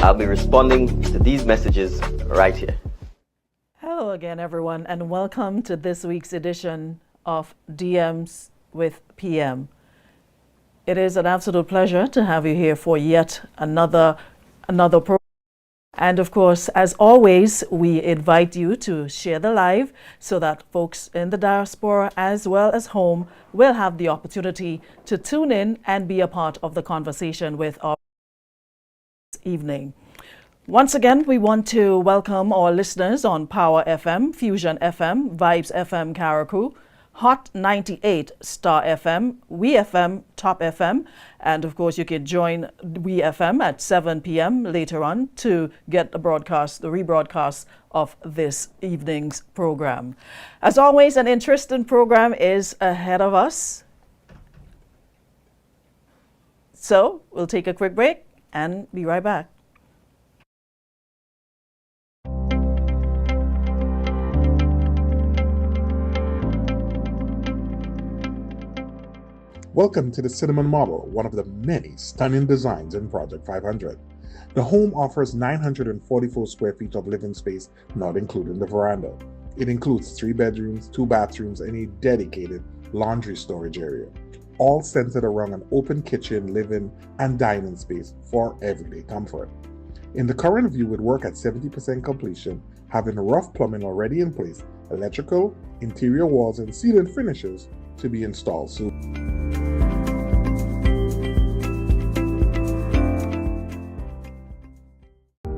I'll be responding to these messages right here. Hello again, everyone, and welcome to this week's edition of DMs with PM. It is an absolute pleasure to have you here for yet another program. And of course, as always, we invite you to share the live so that folks in the diaspora as well as home will have the opportunity to tune in and be a part of the conversation with our evening. Once again, we want to welcome our listeners on Power FM, Fusion FM, Vibes FM Karaku, Hot 98, Star FM, We FM, Top FM, and of course you can join We FM at 7 p.m. later on to get the rebroadcast of this evening's program. As always, an interesting program is ahead of us. So we'll take a quick break and be right back. Welcome to the Cinnamon Model, one of the many stunning designs in Project 500. The home offers 944 square feet of living space, not including the veranda. It includes 3 bedrooms, 2 bathrooms, and a dedicated laundry storage area, all centered around an open kitchen, living, and dining space for everyday comfort. In the current view, it works at 70% completion, having rough plumbing already in place, electrical, interior walls, and ceiling finishes to be installed soon.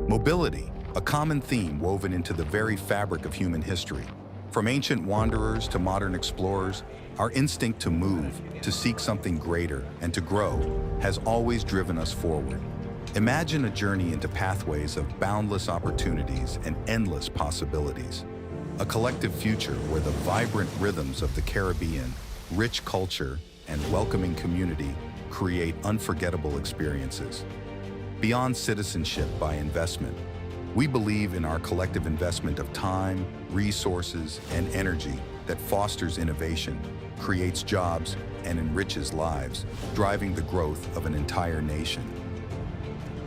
Mobility, a common theme woven into the very fabric of human history. From ancient wanderers to modern explorers, our instinct to move, to seek something greater, and to grow has always driven us forward. Imagine a journey into pathways of boundless opportunities and endless possibilities. A collective future where the vibrant rhythms of the Caribbean, rich culture, and welcoming community create unforgettable experiences. Beyond citizenship by investment, we believe in our collective investment of time, resources, and energy that fosters innovation, creates jobs, and enriches lives, driving the growth of an entire nation.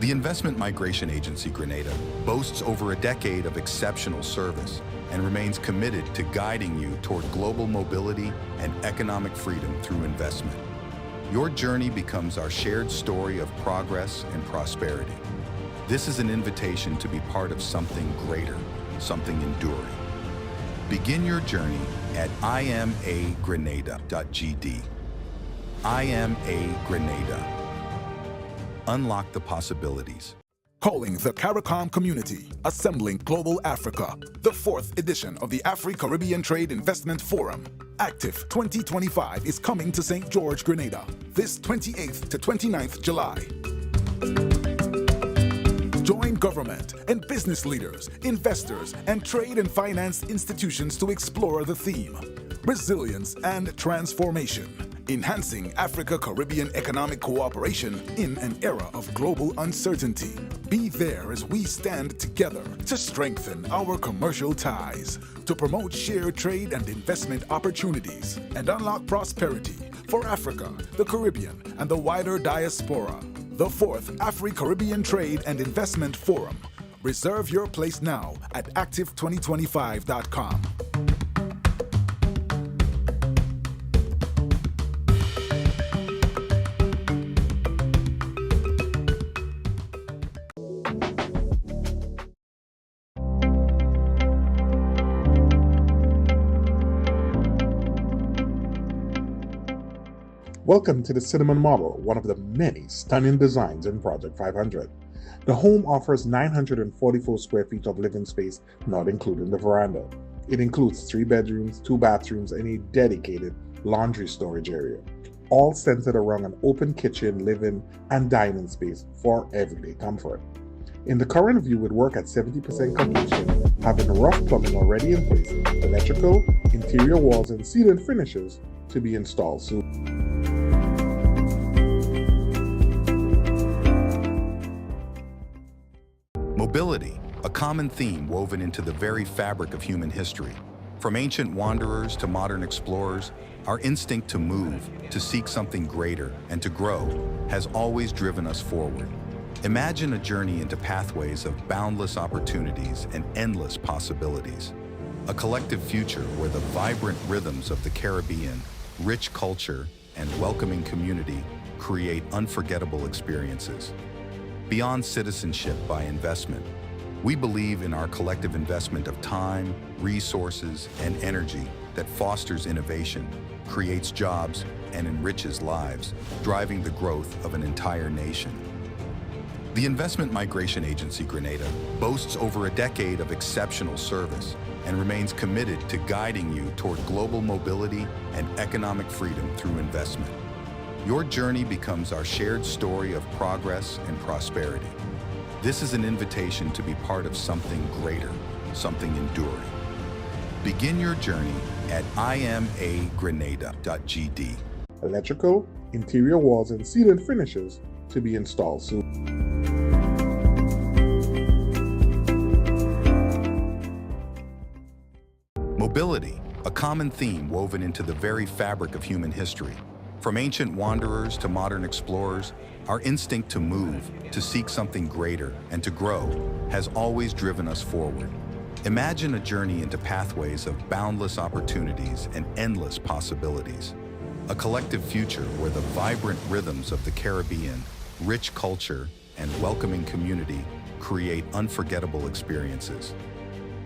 The investment migration agency Grenada boasts over a decade of exceptional service and remains committed to guiding you toward global mobility and economic freedom through investment. Your journey becomes our shared story of progress and prosperity. This is an invitation to be part of something greater, something enduring. Begin your journey at imagrenada.gd. Grenada. Unlock the possibilities. Calling the CARICOM community, assembling Global Africa, the 4th edition of the Afri-Caribbean Trade Investment Forum. Active 2025 is coming to St. George, Grenada, this 28th to 29th July. Join government and business leaders, investors, and trade and finance institutions to explore the theme, Resilience and Transformation, enhancing Africa-Caribbean economic cooperation in an era of global uncertainty. Be there as we stand together to strengthen our commercial ties, to promote shared trade and investment opportunities, and unlock prosperity for Africa, the Caribbean, and the wider diaspora. The 4th Afri-Caribbean Trade and Investment Forum. Reserve your place now at active2025.com. Welcome to the Cinnamon Model, one of the many stunning designs in Project 500. The home offers 944 square feet of living space, not including the veranda. It includes 3 bedrooms, 2 bathrooms, and a dedicated laundry storage area, all centered around an open kitchen, living, and dining space for everyday comfort. In the current view, it works at 70% completion, having rough plumbing already in place, electrical, interior walls, and ceiling finishes to be installed soon. Mobility, a common theme woven into the very fabric of human history. From ancient wanderers to modern explorers, our instinct to move, to seek something greater, and to grow has always driven us forward. Imagine a journey into pathways of boundless opportunities and endless possibilities. A collective future where the vibrant rhythms of the Caribbean, rich culture, and welcoming community create unforgettable experiences. Beyond citizenship by investment, we believe in our collective investment of time, resources, and energy that fosters innovation, creates jobs, and enriches lives, driving the growth of an entire nation. The investment migration agency Grenada boasts over a decade of exceptional service and remains committed to guiding you toward global mobility and economic freedom through investment. Your journey becomes our shared story of progress and prosperity. This is an invitation to be part of something greater, something enduring. Begin your journey at imagrenada.gd. Electrical, interior walls, and ceiling finishes to be installed soon. Mobility, a common theme woven into the very fabric of human history. From ancient wanderers to modern explorers, our instinct to move, to seek something greater, and to grow has always driven us forward. Imagine a journey into pathways of boundless opportunities and endless possibilities. A collective future where the vibrant rhythms of the Caribbean, rich culture, and welcoming community create unforgettable experiences.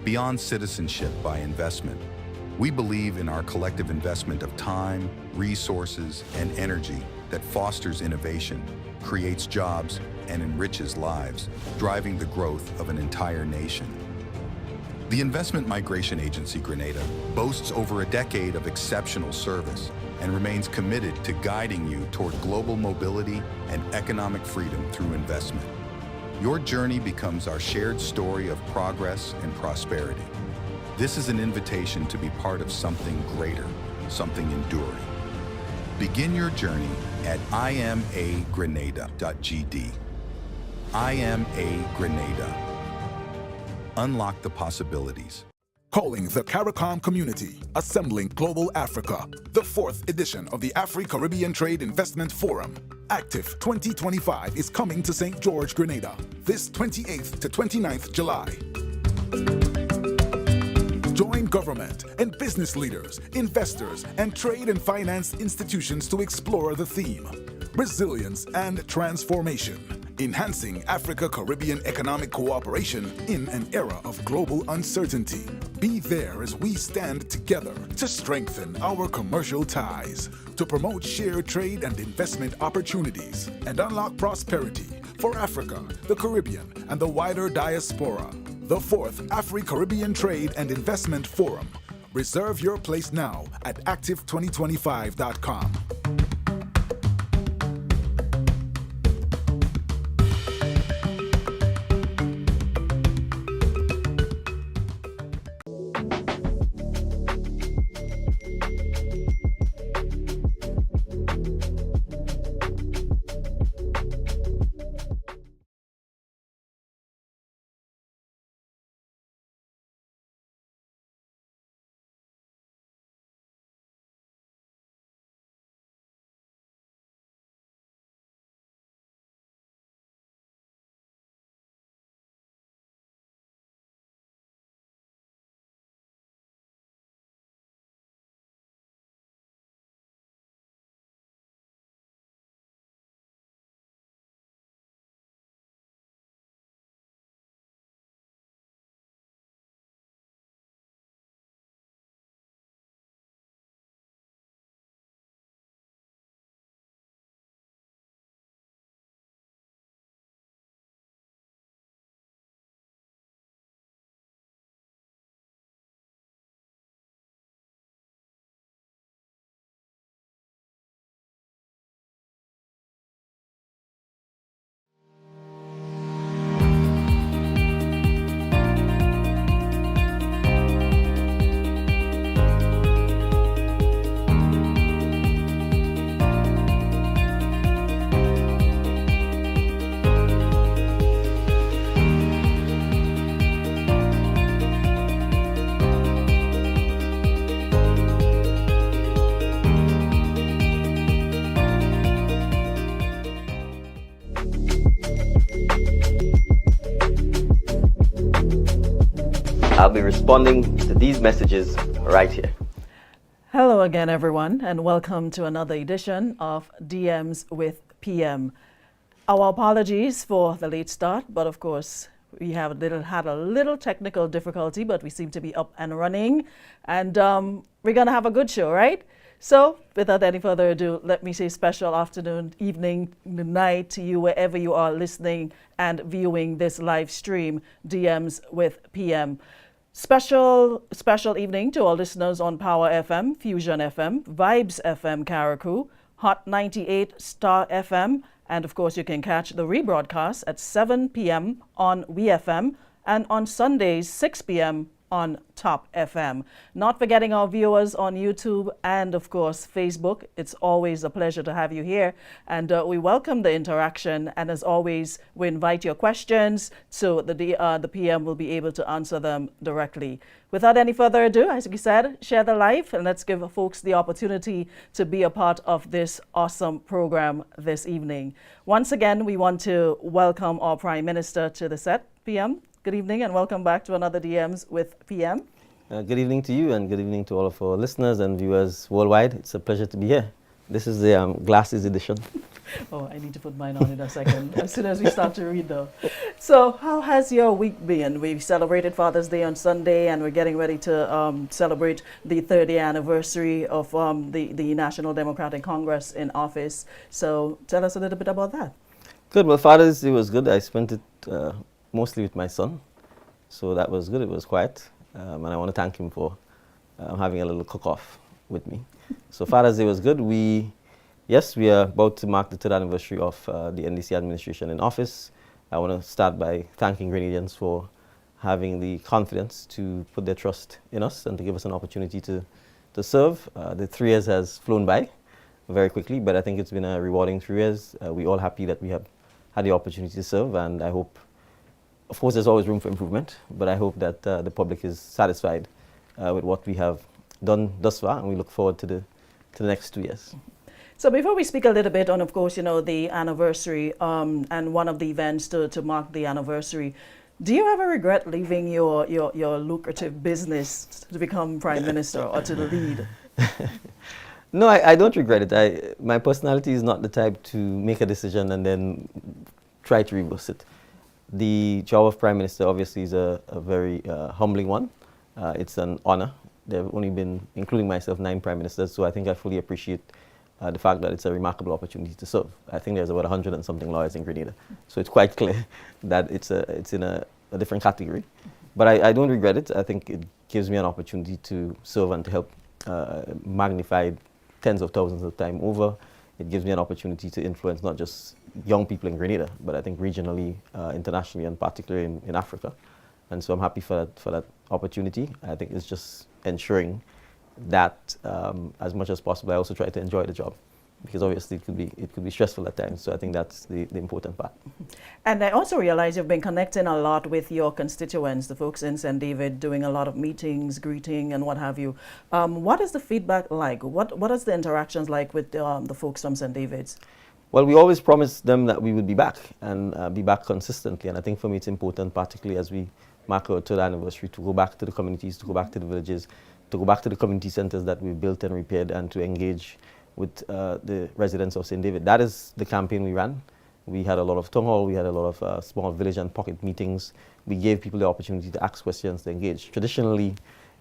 Beyond citizenship by investment, we believe in our collective investment of time, resources, and energy that fosters innovation, creates jobs, and enriches lives, driving the growth of an entire nation. The investment migration agency Grenada boasts over a decade of exceptional service and remains committed to guiding you toward global mobility and economic freedom through investment. Your journey becomes our shared story of progress and prosperity. This is an invitation to be part of something greater, something enduring. Begin your journey at imagrenada.gd. Grenada. Unlock the possibilities. Calling the CARICOM community, assembling global Africa, the 4th edition of the Afri-Caribbean Trade Investment Forum. Active 2025 is coming to St. George, Grenada, this 28th to 29th July. Join government and business leaders, investors, and trade and finance institutions to explore the theme, Resilience and Transformation, enhancing Africa-Caribbean economic cooperation in an era of global uncertainty. Be there as we stand together to strengthen our commercial ties, to promote shared trade and investment opportunities, and unlock prosperity for Africa, the Caribbean, and the wider diaspora. The 4th Afri-Caribbean Trade and Investment Forum. Reserve your place now at active2025.com. I'll be responding to these messages right here. Hello again, everyone, and welcome to another edition of DMs with PM. Our apologies for the late start, but of course, we had a little technical difficulty, but we seem to be up and running, and we're going to have a good show, right? So, without any further ado, let me say special afternoon, evening, night to you wherever you are listening and viewing this live stream, DMs with PM. Special evening to all listeners on Power FM, Fusion FM, Vibes FM Karakou, Hot 98 Star FM, and of course you can catch the rebroadcast at 7 p.m. on WeFM and on Sundays 6 p.m. on Top FM. Not forgetting our viewers on YouTube and of course Facebook. It's always a pleasure to have you here, and we welcome the interaction, and as always we invite your questions so the PM will be able to answer them directly. Without any further ado, as we said, share the live and let's give folks the opportunity to be a part of this awesome program this evening. Once again, we want to welcome our Prime Minister to the set. PM, good evening and welcome back to another DMs with PM. Good evening to you and good evening to all of our listeners and viewers worldwide. It's a pleasure to be here. This is the glasses edition. Oh, I need to put mine on in a second as soon as we start to read though. So how has your week been? We celebrated Father's Day on Sunday and we're getting ready to celebrate the 30th anniversary of the National Democratic Congress in office. So tell us a little bit about that. Good. Well, Father's Day was good. I spent it mostly with my son. So that was good. It was quiet. And I want to thank him for having a little cook-off with me. So Father's Day was good. We are about to mark the 3rd anniversary of the NDC administration in office. I want to start by thanking Grenadians for having the confidence to put their trust in us and to give us an opportunity to serve. The 3 years has flown by very quickly, but I think it's been a rewarding 3 years. We're all happy that we have had the opportunity to serve, and I hope, of course, there's always room for improvement, but I hope that the public is satisfied with what we have done thus far, and we look forward to the next 2 years. So before we speak a little bit on, of course, the anniversary and one of the events to mark the anniversary, do you ever regret leaving your lucrative business to become Prime Minister or to lead? No, I don't regret it. My personality is not the type to make a decision and then try to reverse it. The job of Prime Minister obviously is a very humbling one. It's an honor. There have only been, including myself, 9 Prime Ministers, so I think I fully appreciate the fact that it's a remarkable opportunity to serve. I think there's about 100 and something lawyers in Grenada, so it's quite clear that it's in a different category. But I don't regret it. I think it gives me an opportunity to serve and to help magnify tens of thousands of time over. It gives me an opportunity to influence not just young people in Grenada, but I think regionally, internationally, and particularly in Africa. And so I'm happy for that opportunity. I think it's just ensuring that as much as possible, I also try to enjoy the job, because obviously it could be stressful at times. So I think that's the important part. And I also realize you've been connecting a lot with your constituents, the folks in St. David, doing a lot of meetings, greeting, and what have you. What is the feedback like? What is the interactions like with the folks from St. David's? Well, we always promised them that we would be back and be back consistently. And I think for me it's important, particularly as we mark our 3rd anniversary, to go back to the communities, to go back to the villages, to go back to the community centers that we built and repaired, and to engage with the residents of St. David. That is the campaign we ran. We had a lot of town hall, we had a lot of small village and pocket meetings. We gave people the opportunity to ask questions, to engage. Traditionally,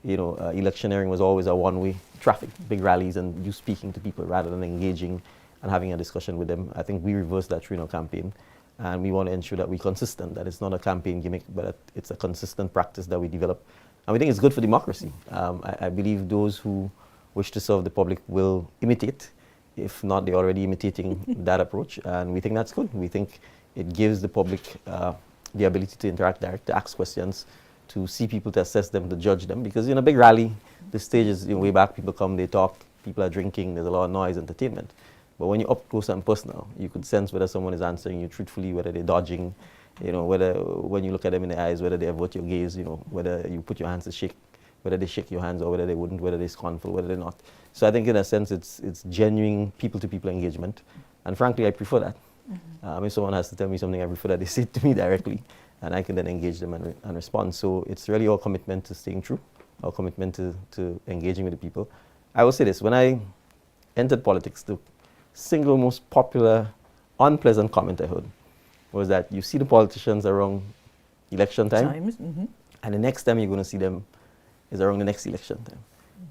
electioneering was always a one-way traffic, big rallies and you speaking to people rather than engaging and having a discussion with them. I think we reversed that through our campaign, and we want to ensure that we're consistent, that it's not a campaign gimmick, but that it's a consistent practice that we develop. And we think it's good for democracy. I believe those who wish to serve the public will imitate. If not, they're already imitating that approach, and we think that's good. We think it gives the public the ability to interact direct, to ask questions, to see people, to assess them, to judge them. Because in a big rally, the stage is way back, people come, they talk, people are drinking, there's a lot of noise, entertainment. But when you're up close and personal, you could sense whether someone is answering you truthfully, whether they're dodging, whether when you look at them in the eyes, whether they avert your gaze, whether you put your hands to shake, whether they shake your hands or whether they wouldn't, whether they're scornful, whether they're not. So I think in a sense it's genuine people-to-people engagement. And frankly, I prefer that. If someone has to tell me something, I prefer that they say it to me directly. and I can then engage them and respond. So it's really our commitment to staying true, our commitment to engaging with the people. I will say this, when I entered politics, the single most popular unpleasant comment I heard was that you see the politicians around election time, and the next time you're going to see them is around the next election time.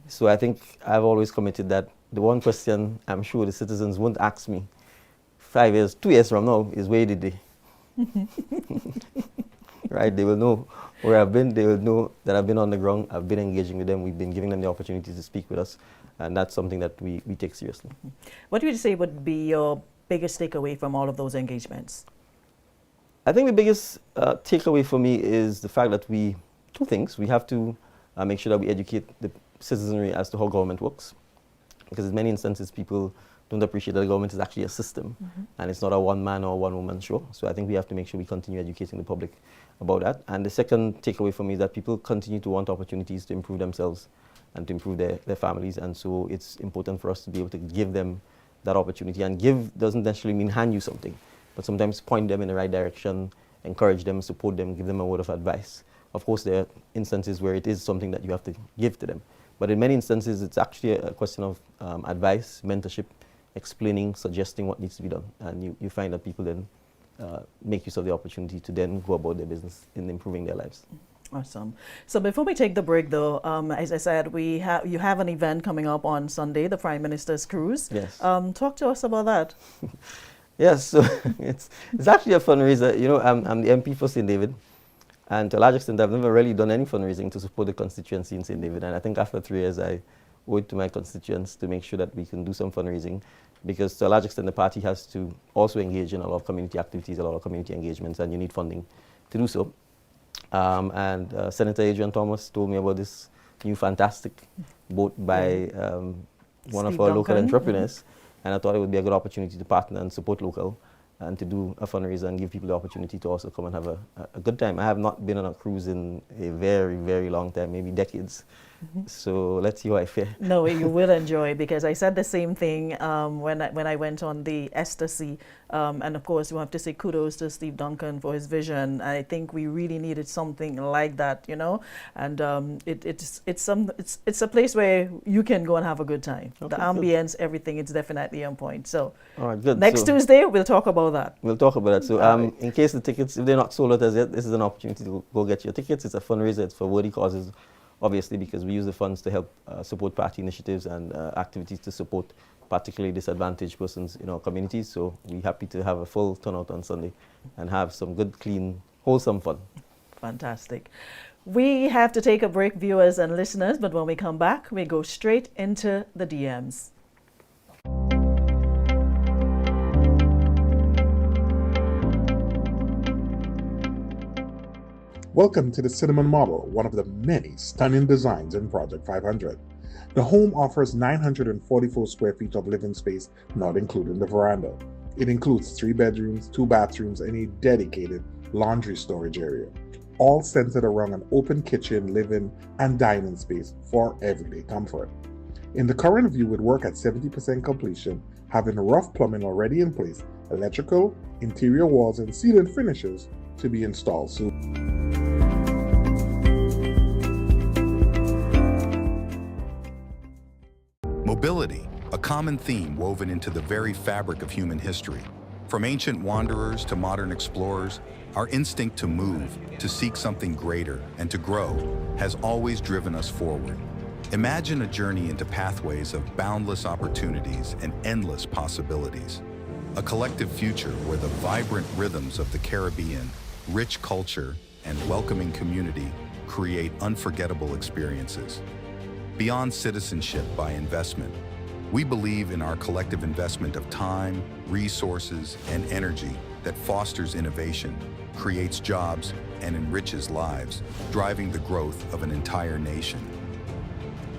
So I think I've always committed that the one question I'm sure the citizens won't ask me 5 years, 2 years from now is where did they? Right, they will know where I've been, they will know that I've been on the ground, I've been engaging with them, we've been giving them the opportunity to speak with us, and that's something that we take seriously. What would you say would be your biggest takeaway from all of those engagements? I think the biggest takeaway for me is the fact that two things. We have to make sure that we educate the citizenry as to how government works, because in many instances people don't appreciate that the government is actually a system, and it's not a one-man or one-woman show. So I think we have to make sure we continue educating the public about that. And the second takeaway for me is that people continue to want opportunities to improve themselves and to improve their families, and so it's important for us to be able to give them that opportunity. And give doesn't necessarily mean hand you something, but sometimes point them in the right direction, encourage them, support them, give them a word of advice. Of course, there are instances where it is something that you have to give to them, but in many instances it's actually a question of advice, mentorship, explaining, suggesting what needs to be done, and you find that people then make use of the opportunity to then go about their business in improving their lives. Awesome. So before we take the break, though, as I said, you have an event coming up on Sunday, the Prime Minister's Cruise. Yes. Talk to us about that. Yes, so it's actually a fundraiser. You know, I'm the MP for St. David, and to a large extent, I've never really done any fundraising to support the constituency in St. David. And I think after 3 years, I owe it to my constituents to make sure that we can do some fundraising, because to a large extent, the party has to also engage in a lot of community activities, a lot of community engagements, and you need funding to do so. Senator Adrian Thomas told me about this new fantastic boat by one of our local entrepreneurs, and I thought it would be a good opportunity to partner and support local and to do a fundraiser and give people the opportunity to also come and have a good time. I have not been on a cruise in a very, very long time, maybe decades. So let's see how I fare. No, you will enjoy, because I said the same thing when I went on the Ecstasy, and of course we have to say kudos to Steve Duncan for his vision. I think we really needed something like that, you know, and it's a place where you can go and have a good time. Okay, the ambience, everything, it's definitely on point. So all right, good. Next Tuesday we'll talk about that. We'll talk about that. So in case the tickets, if they're not sold out as yet, this is an opportunity to go get your tickets. It's a fundraiser. It's for worthy causes, obviously, because we use the funds to help support party initiatives and activities to support particularly disadvantaged persons in our communities. So we're happy to have a full turnout on Sunday and have some good, clean, wholesome fun. Fantastic. We have to take a break, viewers and listeners, but when we come back, we go straight into the DMs. Welcome to the Cinnamon Model, one of the many stunning designs in Project 500. The home offers 944 square feet of living space, not including the veranda. It includes 3 bedrooms, 2 bathrooms, and a dedicated laundry storage area, all centered around an open kitchen, living, and dining space for everyday comfort. In the current view, with work at 70% completion, having rough plumbing already in place, electrical, interior walls, and ceiling finishes to be installed soon. Mobility, a common theme woven into the very fabric of human history. From ancient wanderers to modern explorers, our instinct to move, to seek something greater, and to grow has always driven us forward. Imagine a journey into pathways of boundless opportunities and endless possibilities. A collective future where the vibrant rhythms of the Caribbean, rich culture, and welcoming community create unforgettable experiences. Beyond citizenship by investment, we believe in our collective investment of time, resources, and energy that fosters innovation, creates jobs, and enriches lives, driving the growth of an entire nation.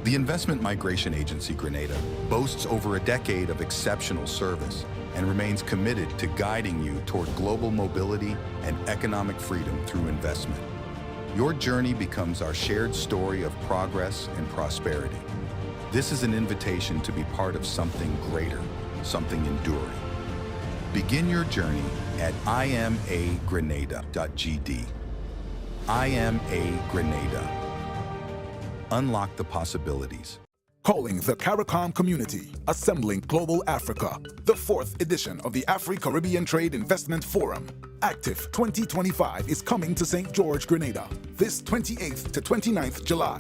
The Investment Migration Agency Grenada boasts over a decade of exceptional service and remains committed to guiding you toward global mobility and economic freedom through investment. Your journey becomes our shared story of progress and prosperity. This is an invitation to be part of something greater, something enduring. Begin your journey at imagrenada.gd. I am a Grenada. Unlock the possibilities. Calling the CARICOM community, assembling Global Africa, the 4th edition of the Afri-Caribbean Trade Investment Forum. Active 2025 is coming to St. George, Grenada, this 28th to 29th July.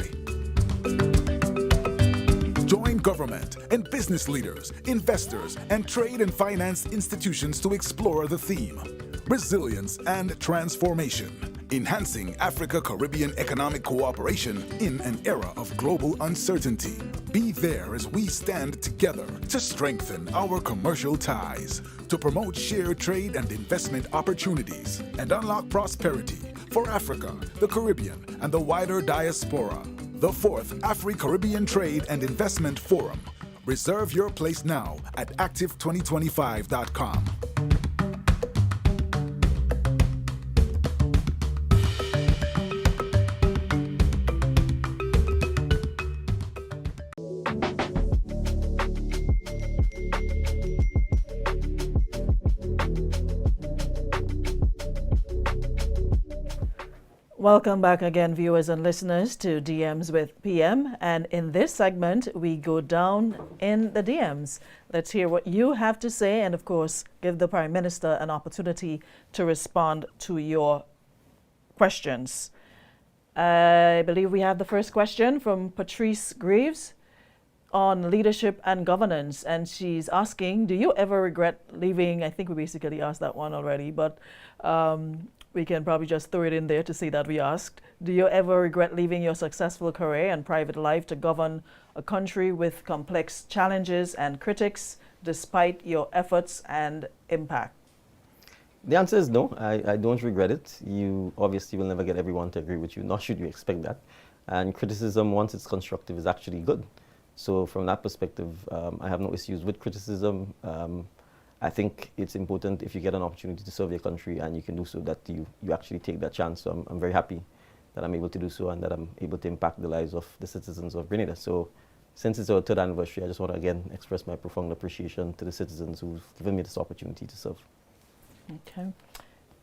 Join government and business leaders, investors, and trade and finance institutions to explore the theme, Resilience and Transformation, enhancing Africa-Caribbean economic cooperation in an era of global uncertainty. Be there as we stand together to strengthen our commercial ties, to promote shared trade and investment opportunities, and unlock prosperity for Africa, the Caribbean, and the wider diaspora. The 4th Afri-Caribbean Trade and Investment Forum. Reserve your place now at active2025.com. Welcome back again, viewers and listeners, to DMs with PM. And in this segment, we go down in the DMs. Let's hear what you have to say and, of course, give the Prime Minister an opportunity to respond to your questions. I believe we have the first question from Patrice Greaves on leadership and governance. And she's asking, do you ever regret leaving? I think we basically asked that one already, but we can probably just throw it in there to see that we asked. Do you ever regret leaving your successful career and private life to govern a country with complex challenges and critics, despite your efforts and impact? The answer is no. I don't regret it. You obviously will never get everyone to agree with you, nor should you expect that. And criticism, once it's constructive, is actually good. So from that perspective, I have no issues with criticism. I think it's important, if you get an opportunity to serve your country and you can do so, that you actually take that chance. So I'm very happy that I'm able to do so and that I'm able to impact the lives of the citizens of Grenada. So since it's our 3rd anniversary, I just want to again express my profound appreciation to the citizens who've given me this opportunity to serve. Okay.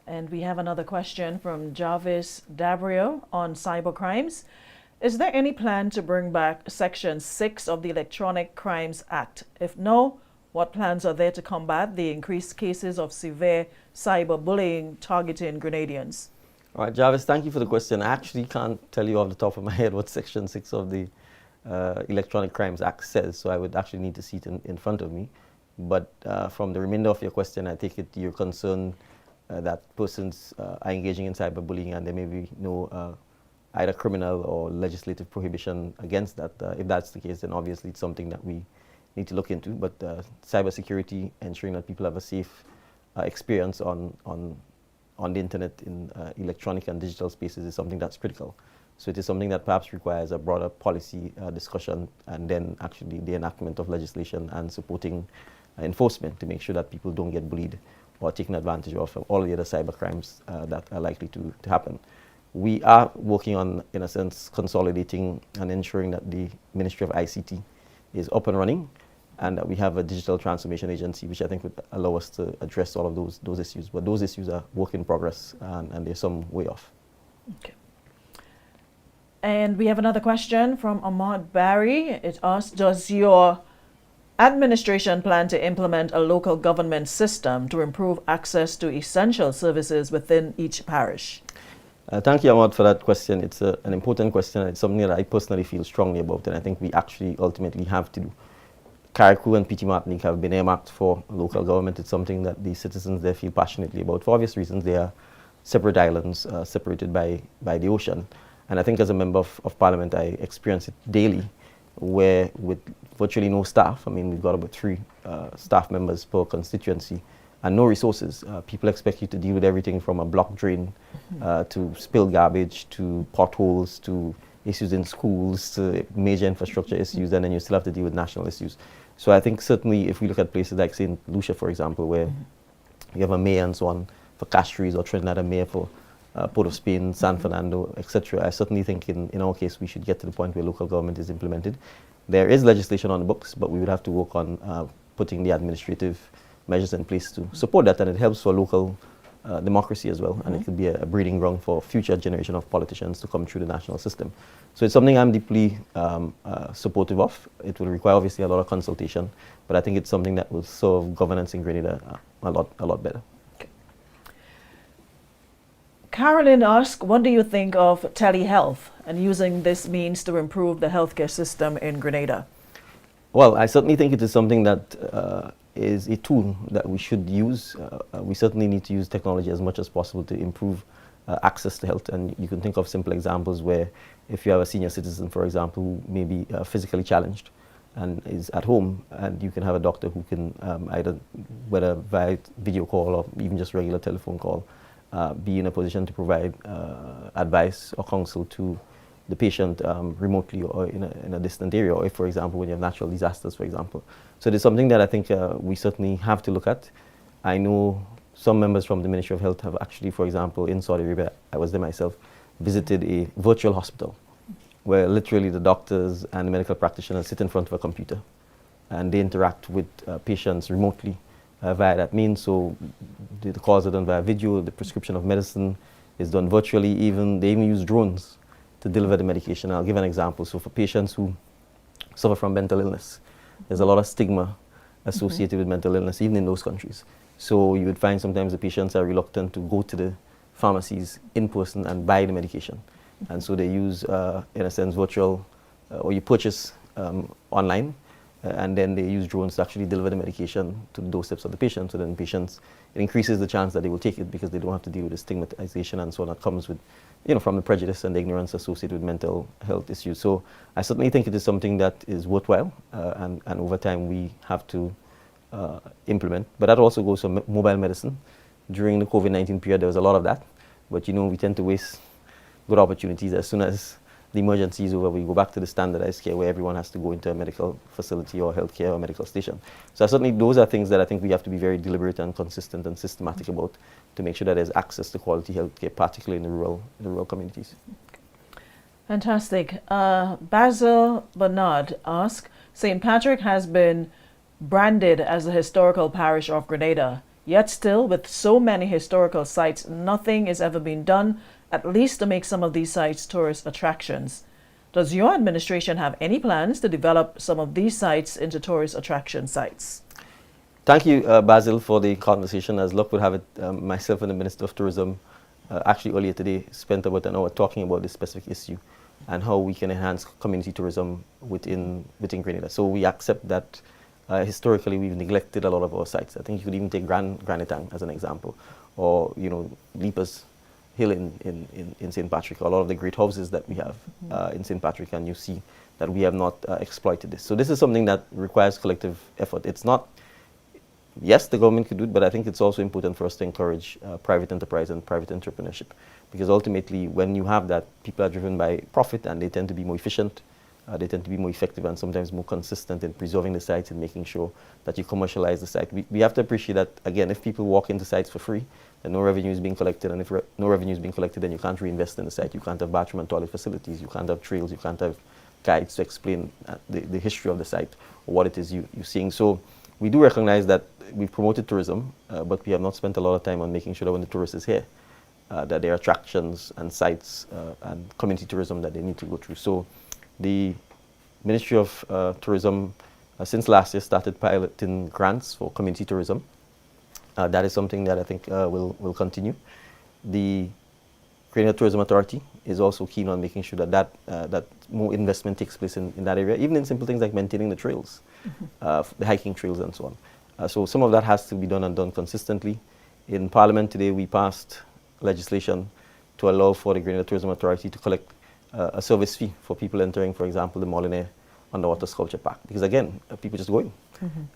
And we have another question from Jarvis Dabrio on cybercrimes. Is there any plan to bring back Section 6 of the Electronic Crimes Act? If no, what plans are there to combat the increased cases of severe cyberbullying targeting Grenadians? All right, Jarvis, thank you for the question. I actually can't tell you off the top of my head what Section 6 of the Electronic Crimes Act says, so I would actually need to see it in front of me. But from the remainder of your question, I take it you're concerned that persons are engaging in cyberbullying and there may be no either criminal or legislative prohibition against that. If that's the case, then obviously it's something that we need to look into. But cybersecurity, ensuring that people have a safe experience on the internet in electronic and digital spaces, is something that's critical. So it is something that perhaps requires a broader policy discussion and then actually the enactment of legislation and supporting enforcement to make sure that people don't get bullied or taken advantage of all the other cyber crimes that are likely to happen. We are working on, in a sense, consolidating and ensuring that the Ministry of ICT is up and running and that we have a digital transformation agency, which I think would allow us to address all of those issues. But those issues are work in progress and they're some way off. Okay. And we have another question from Ahmad Barry. It asks, does your administration plan to implement a local government system to improve access to essential services within each parish? Thank you, Ahmad, for that question. It's an important question. It's something that I personally feel strongly about, and I think we actually ultimately have to do. Carriacou and PT Martinique have been earmarked for local government. It's something that the citizens there feel passionately about. For obvious reasons, they are separate islands separated by the ocean. And I think as a member of Parliament, I experience it daily, where with virtually no staff, I mean, we've got about 3 staff members per constituency, and no resources. People expect you to deal with everything from a block drain to spilled garbage, to potholes, to issues in schools, to major infrastructure issues, and then you still have to deal with national issues. So I think certainly if we look at places like St. Lucia, for example, where you have a mayor and so on for Castries, or Trinidad a mayor for Port of Spain, San Fernando, etc., I certainly think in our case we should get to the point where local government is implemented. There is legislation on the books, but we would have to work on putting the administrative measures in place to support that, and it helps for local democracy as well, and it could be a breeding ground for future generation of politicians to come through the national system. So it's something I'm deeply supportive of. It will require obviously a lot of consultation, but I think it's something that will serve governance in Grenada a lot better. Carolyn asks, what do you think of telehealth and using this means to improve the healthcare system in Grenada? Well, I certainly think it is something that is a tool that we should use. We certainly need to use technology as much as possible to improve access to health. And you can think of simple examples where if you have a senior citizen, for example, who may be physically challenged and is at home, and you can have a doctor who can either, whether via video call or even just regular telephone call, be in a position to provide advice or counsel to the patient remotely or in a distant area, or if, for example, when you have natural disasters, for example. So there's something that I think we certainly have to look at. I know some members from the Ministry of Health have actually, for example, in Saudi Arabia, I was there myself, visited a virtual hospital where literally the doctors and the medical practitioners sit in front of a computer and they interact with patients remotely via that means. So the calls are done via video, the prescription of medicine is done virtually, they even use drones to deliver the medication. I'll give an example. So for patients who suffer from mental illness, there's a lot of stigma associated with mental illness, even in those countries. So you would find sometimes the patients are reluctant to go to the pharmacies in person and buy the medication. And so they use, in a sense, virtual, or you purchase online, and then they use drones to actually deliver the medication to the doorsteps of the patient. So then patients, it increases the chance that they will take it because they don't have to deal with the stigmatization and so on that comes with, from the prejudice and the ignorance associated with mental health issues. So I certainly think it is something that is worthwhile, and over time we have to implement. But that also goes for mobile medicine. During the COVID-19 period, there was a lot of that. But we tend to waste good opportunities. As soon as the emergency is over, we go back to the standardized care where everyone has to go into a medical facility or healthcare or medical station. So certainly those are things that I think we have to be very deliberate and consistent and systematic about to make sure that there's access to quality healthcare, particularly in the rural communities. Fantastic. Basil Bernard asks, St. Patrick has been branded as the historical parish of Grenada, yet still with so many historical sites, nothing is ever being done, at least to make some of these sites tourist attractions. Does your administration have any plans to develop some of these sites into tourist attraction sites? Thank you, Basil, for the conversation. As luck would have it, myself and the Minister of Tourism actually earlier today spent about an hour talking about this specific issue and how we can enhance community tourism within Grenada. So we accept that historically we've neglected a lot of our sites. I think you could even take Granitang as an example, or Leapers Hill in St. Patrick, a lot of the great houses that we have in St. Patrick, and you see that we have not exploited this. So this is something that requires collective effort. It's not, yes, the government could do it, but I think it's also important for us to encourage private enterprise and private entrepreneurship, because ultimately when you have that, people are driven by profit and they tend to be more efficient, they tend to be more effective and sometimes more consistent in preserving the sites and making sure that you commercialize the site. We have to appreciate that, again, if people walk into sites for free, then no revenue is being collected, and if no revenue is being collected, then you can't reinvest in the site. You can't have bathroom and toilet facilities, you can't have trails, you can't have guides to explain the history of the site or what it is you're seeing. So we do recognize that we've promoted tourism, but we have not spent a lot of time on making sure that when the tourist is here, that there are attractions and sites and community tourism that they need to go through. So the Ministry of Tourism, since last year, started piloting grants for community tourism. That is something that I think will continue. The Grenada Tourism Authority is also keen on making sure that more investment takes place in that area, even in simple things like maintaining the trails, the hiking trails and so on. So some of that has to be done and done consistently. In Parliament today, we passed legislation to allow for the Grenada Tourism Authority to collect a service fee for people entering, for example, the Molyneux Underwater Sculpture Park. Because again, people just go in.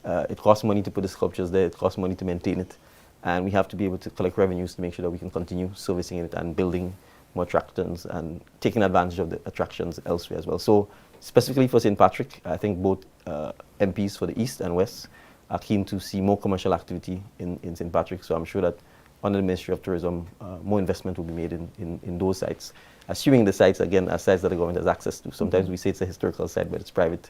It costs money to put the sculptures there, it costs money to maintain it, and we have to be able to collect revenues to make sure that we can continue servicing it and building more attractions and taking advantage of the attractions elsewhere as well. So specifically for St. Patrick, I think both MPs for the East and West are keen to see more commercial activity in St. Patrick. So I'm sure that under the Ministry of Tourism, more investment will be made in those sites, assuming the sites, again, are sites that the government has access to. Sometimes we say it's a historical site, but it's private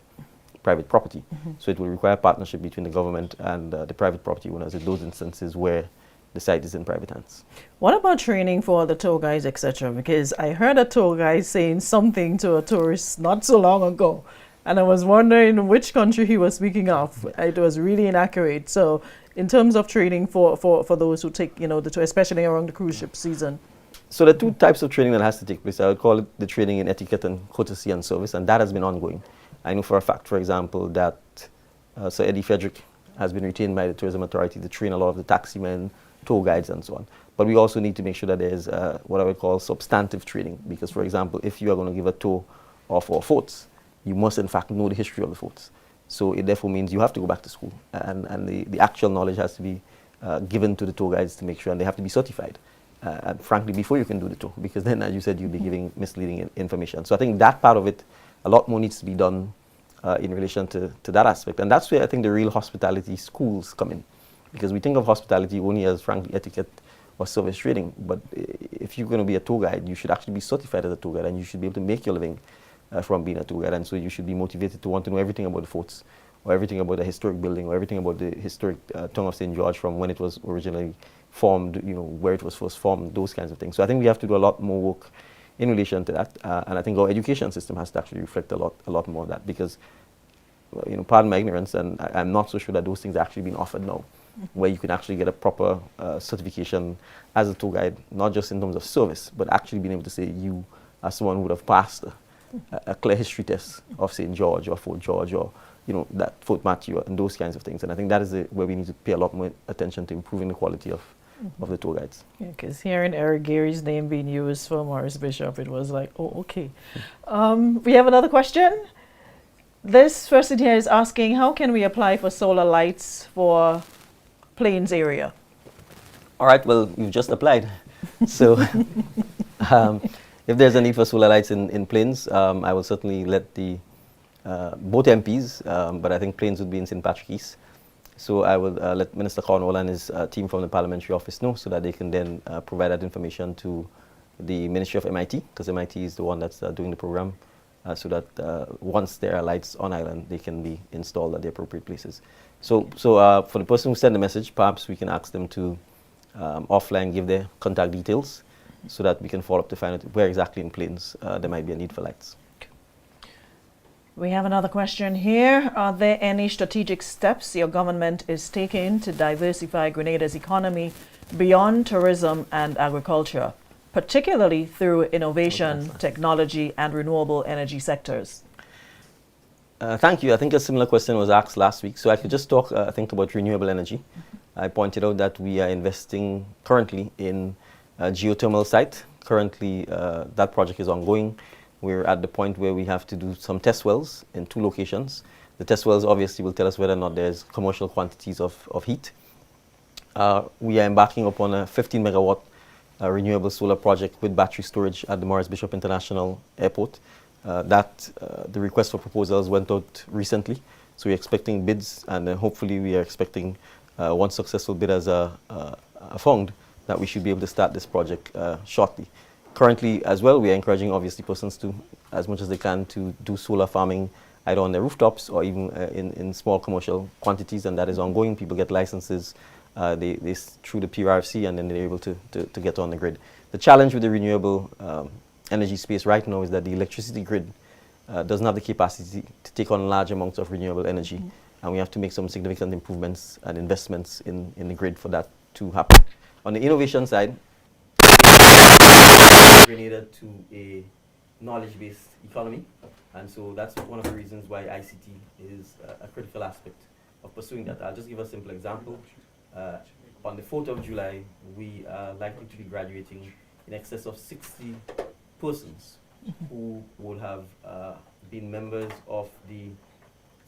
property. So it will require partnership between the government and the private property owners in those instances where the site is in private hands. What about training for the tour guides, etc.? Because I heard a tour guide saying something to a tourist not so long ago, and I was wondering which country he was speaking of. It was really inaccurate. So, in terms of training for those who take, the tour, especially around the cruise ship season. So there are two types of training that has to take place. I would call it the training in etiquette and courtesy and service, and that has been ongoing. I know for a fact, for example, that Sir Eddie Frederick has been retained by the Tourism Authority to train a lot of the taximen, tour guides, and so on. But we also need to make sure that there is what I would call substantive training, because, for example, if you are going to give a tour of our forts, you must, in fact, know the history of the forts. So it therefore means you have to go back to school, and the actual knowledge has to be given to the tour guides to make sure, and they have to be certified. And frankly, before you can do the tour, because then, as you said, you'll be giving misleading information. So I think that part of it, a lot more needs to be done in relation to that aspect. And that's where I think the real hospitality schools come in. Because we think of hospitality only as, frankly, etiquette or service training. But if you're going to be a tour guide, you should actually be certified as a tour guide, and you should be able to make your living from being a tour guide. And so you should be motivated to want to know everything about the forts, or everything about the historic building, or everything about the historic Tongue of St. George from when it was originally formed, where it was first formed, those kinds of things. So I think we have to do a lot more work in relation to that, and I think our education system has to actually reflect a lot more of that, because, pardon my ignorance, and I'm not so sure that those things are actually being offered now, where you can actually get a proper certification as a tour guide, not just in terms of service, but actually being able to say you as someone who would have passed a clear history test of St. George or Fort George, or that Fort Matthew, and those kinds of things. And I think that is where we need to pay a lot more attention to improving the quality of the tour guides. Yeah, because hearing Eric Gary's name being used for Maurice Bishop, it was like, oh, okay. We have another question. This person here is asking, how can we apply for solar lights for Plains area? All right, well, you've just applied. So if there's a need for solar lights in Plains, I will certainly let both MPs, but I think Plains would be in St. Patrick East. So I will let Minister Hon and his team from the Parliamentary Office know, so that they can then provide that information to the Ministry of MIT, because MIT is the one that's doing the program, so that once there are lights on island, they can be installed at the appropriate places. So for the person who sent the message, perhaps we can ask them to offline give their contact details, so that we can follow up to find out where exactly in Plains there might be a need for lights. We have another question here. Are there any strategic steps your government is taking to diversify Grenada's economy beyond tourism and agriculture, particularly through innovation, technology, and renewable energy sectors? Thank you. I think a similar question was asked last week. So I could just talk, I think, about renewable energy. I pointed out that we are investing currently in a geothermal site. Currently, that project is ongoing. We're at the point where we have to do some test wells in 2 locations. The test wells obviously will tell us whether or not there's commercial quantities of heat. We are embarking upon a 15 megawatt renewable solar project with battery storage at the Maurice Bishop International Airport. The request for proposals went out recently. So we're expecting bids, and hopefully we are expecting one successful bid as a fund, that we should be able to start this project shortly. Currently, as well, we are encouraging, obviously, persons to, as much as they can, to do solar farming either on their rooftops or even in small commercial quantities, and that is ongoing. People get licenses through the PRFC, and then they're able to get on the grid. The challenge with the renewable energy space right now is that the electricity grid doesn't have the capacity to take on large amounts of renewable energy, and we have to make some significant improvements and investments in the grid for that to happen. On the innovation side, Grenada to a knowledge-based economy, and so that's one of the reasons why ICT is a critical aspect of pursuing that. I'll just give a simple example. On the 4th of July, we are likely to be graduating in excess of 60 persons who would have been members of the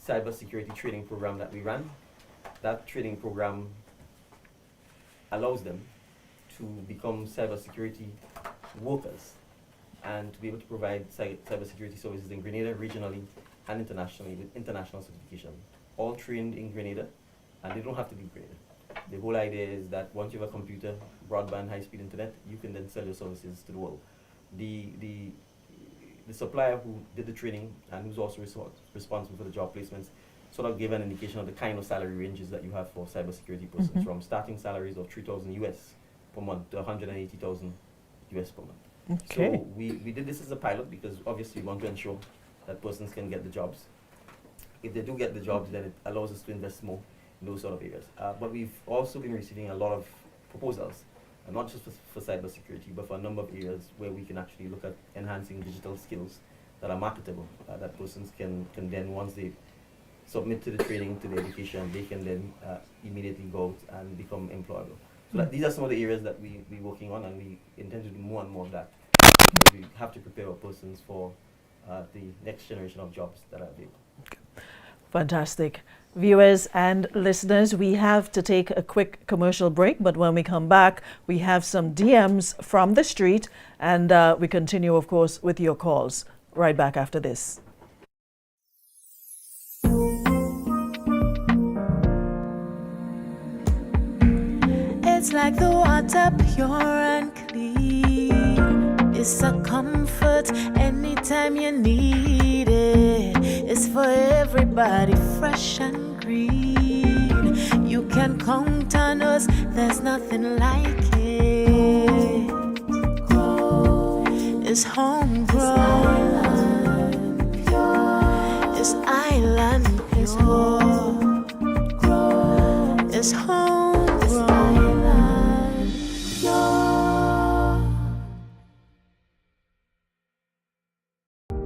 cybersecurity training program that we ran. That training program allows them to become cybersecurity workers and to be able to provide cybersecurity services in Grenada regionally and internationally with international certification. All trained in Grenada, and they don't have to leave Grenada. The whole idea is that once you have a computer, broadband, high-speed internet, you can then sell your services to the world. The supplier who did the training and who's also responsible for the job placements sort of give an indication of the kind of salary ranges that you have for cybersecurity persons, from starting salaries of 3,000 US per month to 180,000 US per month. Okay. So we did this as a pilot because obviously we want to ensure that persons can get the jobs. If they do get the jobs, then it allows us to invest more in those sort of areas. But we've also been receiving a lot of proposals, not just for cybersecurity, but for a number of areas where we can actually look at enhancing digital skills that are marketable, that persons can then, once they submit to the training, to the education, they can then immediately go out and become employable. So these are some of the areas that we're working on, and we intend to do more and more of that. Because we have to prepare our persons for the next generation of jobs that are available. Fantastic. Viewers and listeners, we have to take a quick commercial break, but when we come back, we have some DMs from the street, and we continue, of course, with your calls right back after this. It's like the water pure and clean. It's a comfort anytime you need it. It's for everybody, fresh and green. You can count on us, there's nothing like it. It's homegrown. It's island pure. It's homegrown.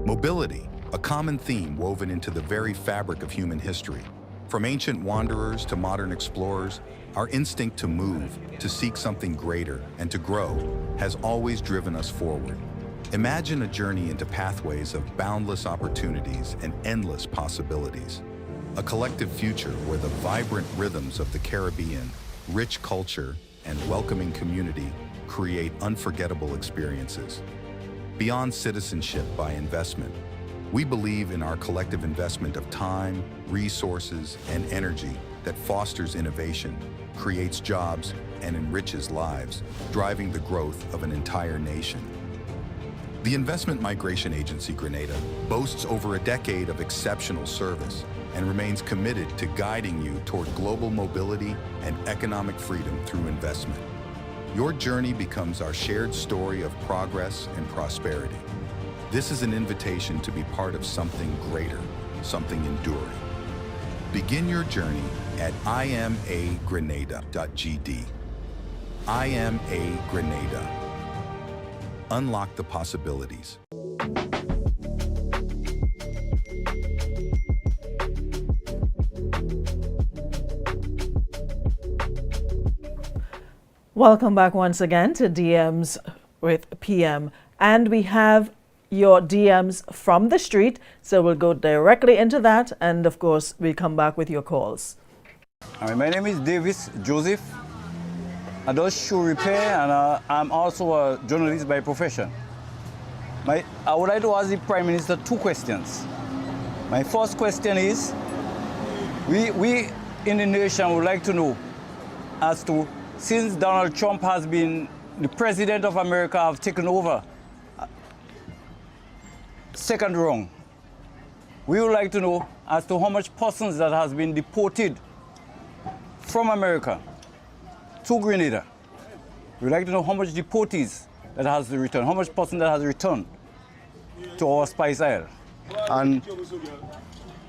Mobility, a common theme woven into the very fabric of human history. From ancient wanderers to modern explorers, our instinct to move, to seek something greater, and to grow has always driven us forward. Imagine a journey into pathways of boundless opportunities and endless possibilities. A collective future where the vibrant rhythms of the Caribbean, rich culture, and welcoming community create unforgettable experiences. Beyond citizenship by investment, we believe in our collective investment of time, resources, and energy that fosters innovation, creates jobs, and enriches lives, driving the growth of an entire nation. The Investment Migration Agency Grenada boasts over a decade of exceptional service and remains committed to guiding you toward global mobility and economic freedom through investment. Your journey becomes our shared story of progress and prosperity. This is an invitation to be part of something greater, something enduring. Begin your journey at imagrenada.gd. IMA Grenada. Unlock the possibilities. Welcome back once again to DMs with PM. And we have your DMs from the street, so we'll go directly into that, and of course we'll come back with your calls. My name is Davis Joseph. I do shoe repair, and I'm also a journalist by profession. I would like to ask the Prime Minister two questions. My first question is, we in the nation would like to know as to, since Donald Trump has been the President of America, have taken over second rung, we would like to know as to how much persons that has been deported from America to Grenada. We'd like to know how much deportees that has returned, how much person that has returned to our Spice Isle.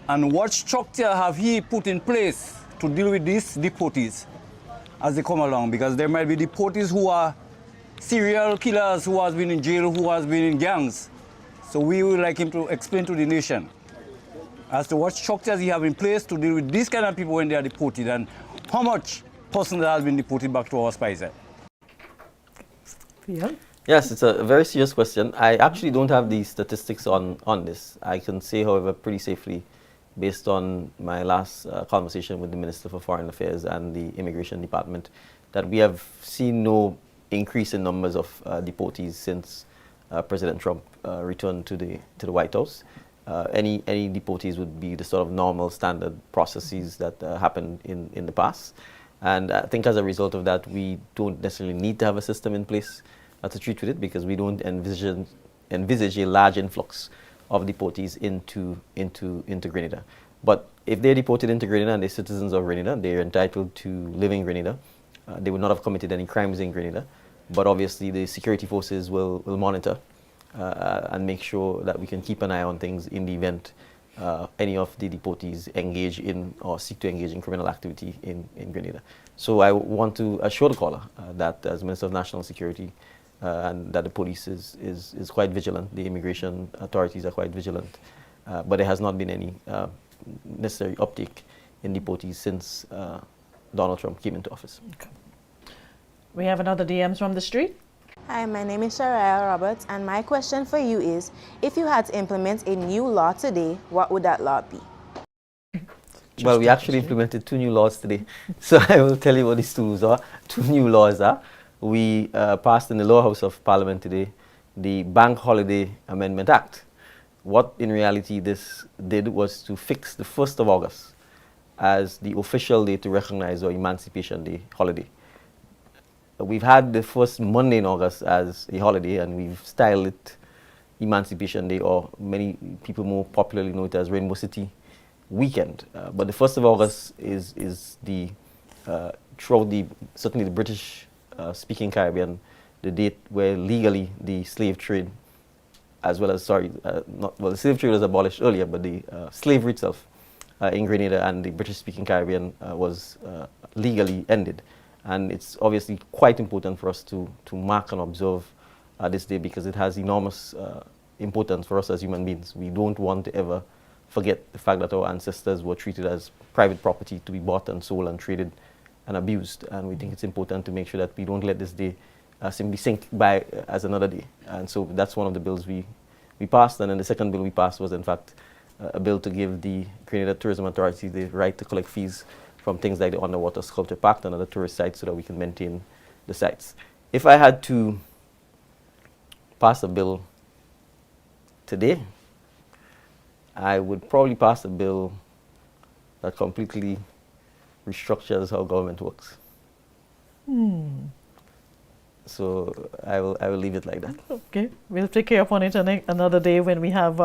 And what structure have he put in place to deal with these deportees as they come along? Because there might be deportees who are serial killers, who has been in jail, who has been in gangs. So we would like him to explain to the nation as to what structures he have in place to deal with these kind of people when they are deported, and how much person that has been deported back to our Spice Isle. Yeah. Yes, it's a very serious question. I actually don't have the statistics on this. I can say, however, pretty safely, based on my last conversation with the Minister for Foreign Affairs and the Immigration Department, that we have seen no increase in numbers of deportees since President Trump returned to the White House. Any deportees would be the sort of normal standard processes that happened in the past. And I think as a result of that, we don't necessarily need to have a system in place to treat with it, because we don't envisage a large influx of deportees into Grenada. But if they're deported into Grenada and they're citizens of Grenada, they're entitled to live in Grenada. They would not have committed any crimes in Grenada. But obviously the security forces will monitor and make sure that we can keep an eye on things in the event any of the deportees engage in or seek to engage in criminal activity in Grenada. So I want to assure the caller that as Minister of National Security and that the police is quite vigilant, the immigration authorities are quite vigilant, but there has not been any necessary uptick in deportees since Donald Trump came into office. Okay. We have another DMs from the street. Hi, my name is Shariah Roberts, and my question for you is, if you had to implement a new law today, what would that law be? Well, we actually implemented 2 new laws today. So I will tell you what these 2 new laws are. We passed in the lower house of Parliament today the Bank Holiday Amendment Act. What in reality this did was to fix the 1st of August as the official day to recognize our Emancipation Day holiday. We've had the first Monday in August as a holiday, and we've styled it Emancipation Day, or many people more popularly know it as Rainbow City Weekend. But the 1st of August is the throughout certainly the British speaking Caribbean, the date where legally the slave trade, as well as the slave trade was abolished earlier, but the slavery itself in Grenada and the British speaking Caribbean was legally ended. And it's obviously quite important for us to mark and observe this day, because it has enormous importance for us as human beings. We don't want to ever forget the fact that our ancestors were treated as private property to be bought and sold and traded and abused. And we think it's important to make sure that we don't let this day simply sink by as another day. And so that's one of the bills we passed. And then the second bill we passed was, in fact, a bill to give the Grenada Tourism Authority the right to collect fees from things like the Underwater Sculpture Park and other tourist sites so that we can maintain the sites. If I had to pass a bill today, I would probably pass a bill that completely restructures how government works. So I will leave it like that. Okay, we'll take care upon it another day when we have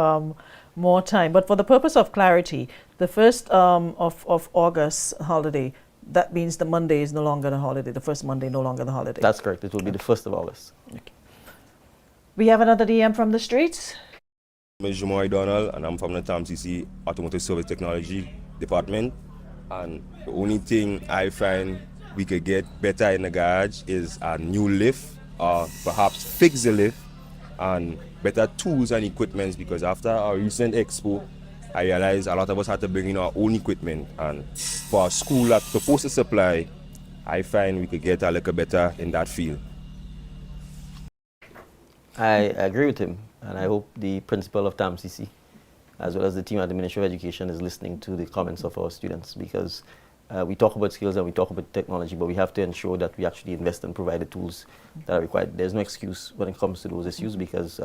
more time. But for the purpose of clarity, the 1st of August holiday, that means the Monday is no longer the holiday. The first Monday no longer the holiday. That's correct. It will be the 1st of August. Okay. We have another DM from the streets. My name is Jamoy Donald, and I'm from the TAMCC Automotive Service Technology Department. And the only thing I find we could get better in the garage is a new lift, or perhaps fix the lift, and better tools and equipment, because after our recent expo, I realized a lot of us had to bring in our own equipment. And for a school that's supposed to supply, I find we could get a little better in that field. I agree with him, and I hope the principal of TAMCC, as well as the team at the Ministry of Education, is listening to the comments of our students, because we talk about skills and we talk about technology, but we have to ensure that we actually invest and provide the tools that are required. There's no excuse when it comes to those issues, because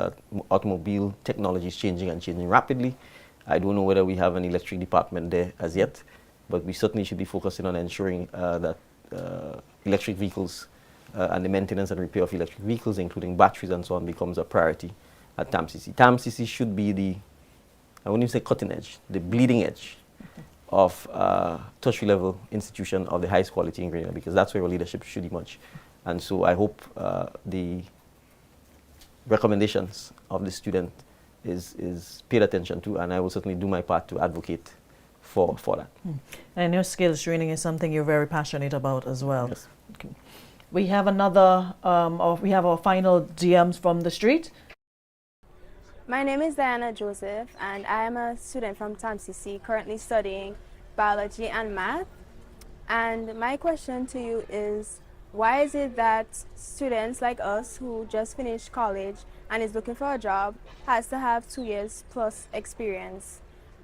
automobile technology is changing and changing rapidly. I don't know whether we have an electric department there as yet, but we certainly should be focusing on ensuring that electric vehicles and the maintenance and repair of electric vehicles, including batteries and so on, becomes a priority at TAMCC. TAMCC should be the, I wouldn't even say cutting edge, the bleeding edge of tertiary level institution of the highest quality in Grenada, because that's where our leadership should emerge. And so I hope the recommendations of the student is paid attention to, and I will certainly do my part to advocate for that. And I know skills training is something you're very passionate about as well. Yes. Okay. We have another, we have our final DMs from the street. My name is Diana Joseph, and I am a student from TAMCC, currently studying biology and math. And my question to you is, why is it that students like us who just finished college and is looking for a job has to have 2 years plus experience?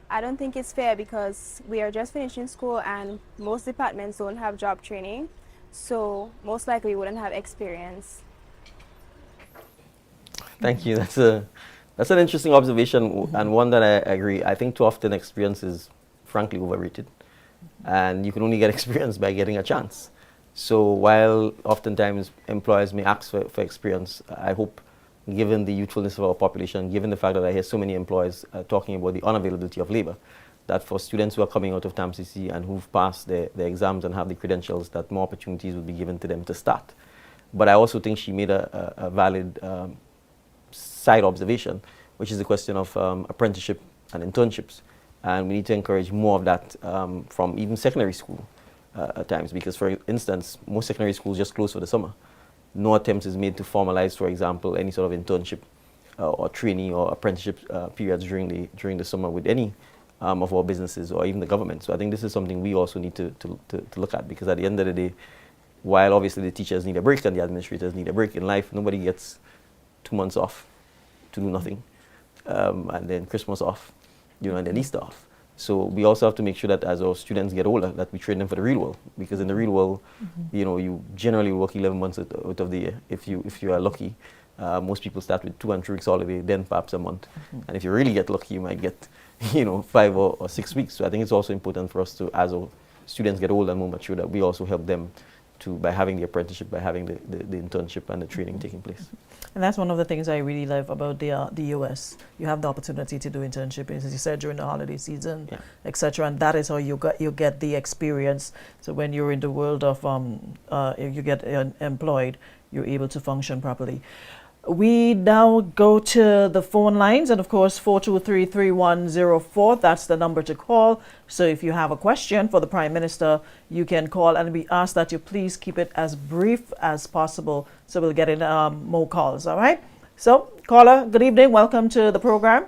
I don't think it's fair, because we are just finishing school and most departments don't have job training, so most likely we wouldn't have experience. Thank you. That's an interesting observation, and one that I agree. I think too often experience is frankly overrated, and you can only get experience by getting a chance. So while oftentimes employers may ask for experience, I hope, given the youthfulness of our population, given the fact that I hear so many employers talking about the unavailability of labor, that for students who are coming out of TAMCC and who've passed their exams and have the credentials, that more opportunities will be given to them to start. But I also think she made a valid side observation, which is the question of apprenticeship and internships. And we need to encourage more of that from even secondary school at times, because for instance, most secondary schools just close for the summer. No attempts is made to formalize, for example, any sort of internship or training or apprenticeship periods during the summer with any of our businesses or even the government. So I think this is something we also need to look at, because at the end of the day, while obviously the teachers need a break and the administrators need a break in life, nobody gets 2 months off to do nothing, and then Christmas off, and then Easter off. So we also have to make sure that as our students get older, that we train them for the real world, because in the real world, you generally work 11 months out of the year if you are lucky. Most people start with 2 and 3 weeks holiday, then perhaps a month, and if you really get lucky, you might get 5 or 6 weeks. So I think it's also important for us to, as our students get older and more mature, that we also help them by having the apprenticeship, by having the internship and the training taking place. And that's one of the things I really love about the US. You have the opportunity to do internship, as you said, during the holiday season, etc. And that is how you get the experience. So when you're in the world of if you get employed, you're able to function properly. We now go to the phone lines, and of course 423-3104, that's the number to call. So if you have a question for the Prime Minister, you can call, and we ask that you please keep it as brief as possible so we'll get in more calls. All right, so caller, good evening, welcome to the program.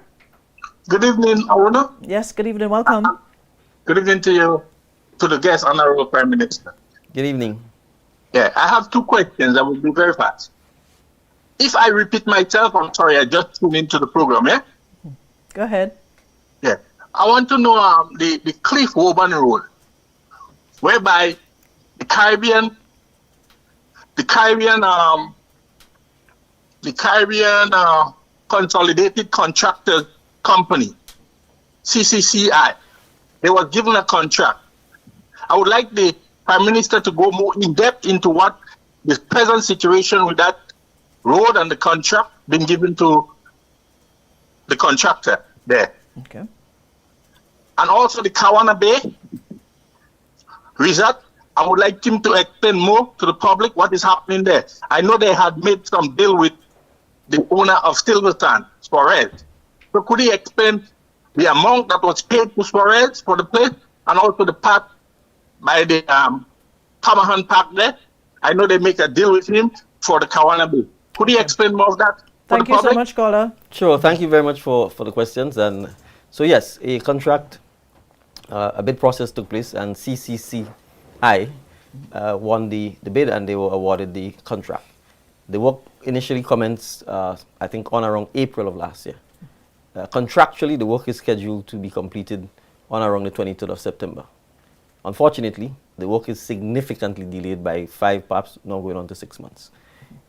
Good evening, Aruna. Yes, good evening, welcome. Good evening to you, to the guest, Honorable Prime Minister. Good evening. Yeah, I have 2 questions that will be very fast. If I repeat myself, I'm sorry, I just tuned into the program, yeah? Go ahead. Yeah. I want to know the cliff woven rule, whereby the Caribbean Consolidated Contractors Company, CCCI, they were given a contract. I would like the Prime Minister to go more in depth into what the present situation with that road and the contract been given to the contractor there. Okay. And also the Kawana Bay resort, I would like him to explain more to the public what is happening there. I know they had made some deal with the owner of Silverton, Suarez. So could he explain the amount that was paid to Suarez for the place, and also the part by the Camahan Park there? I know they make a deal with him for the Kawana Bay. Could you explain more of that? Thank you so much, caller. Sure, thank you very much for the questions. And so yes, a contract, a bid process took place, and CCCI won the bid, and they were awarded the contract. The work initially commenced, I think, on around April of last year. Contractually, the work is scheduled to be completed on around the 23rd of September. Unfortunately, the work is significantly delayed by 5, perhaps now going on to 6 months.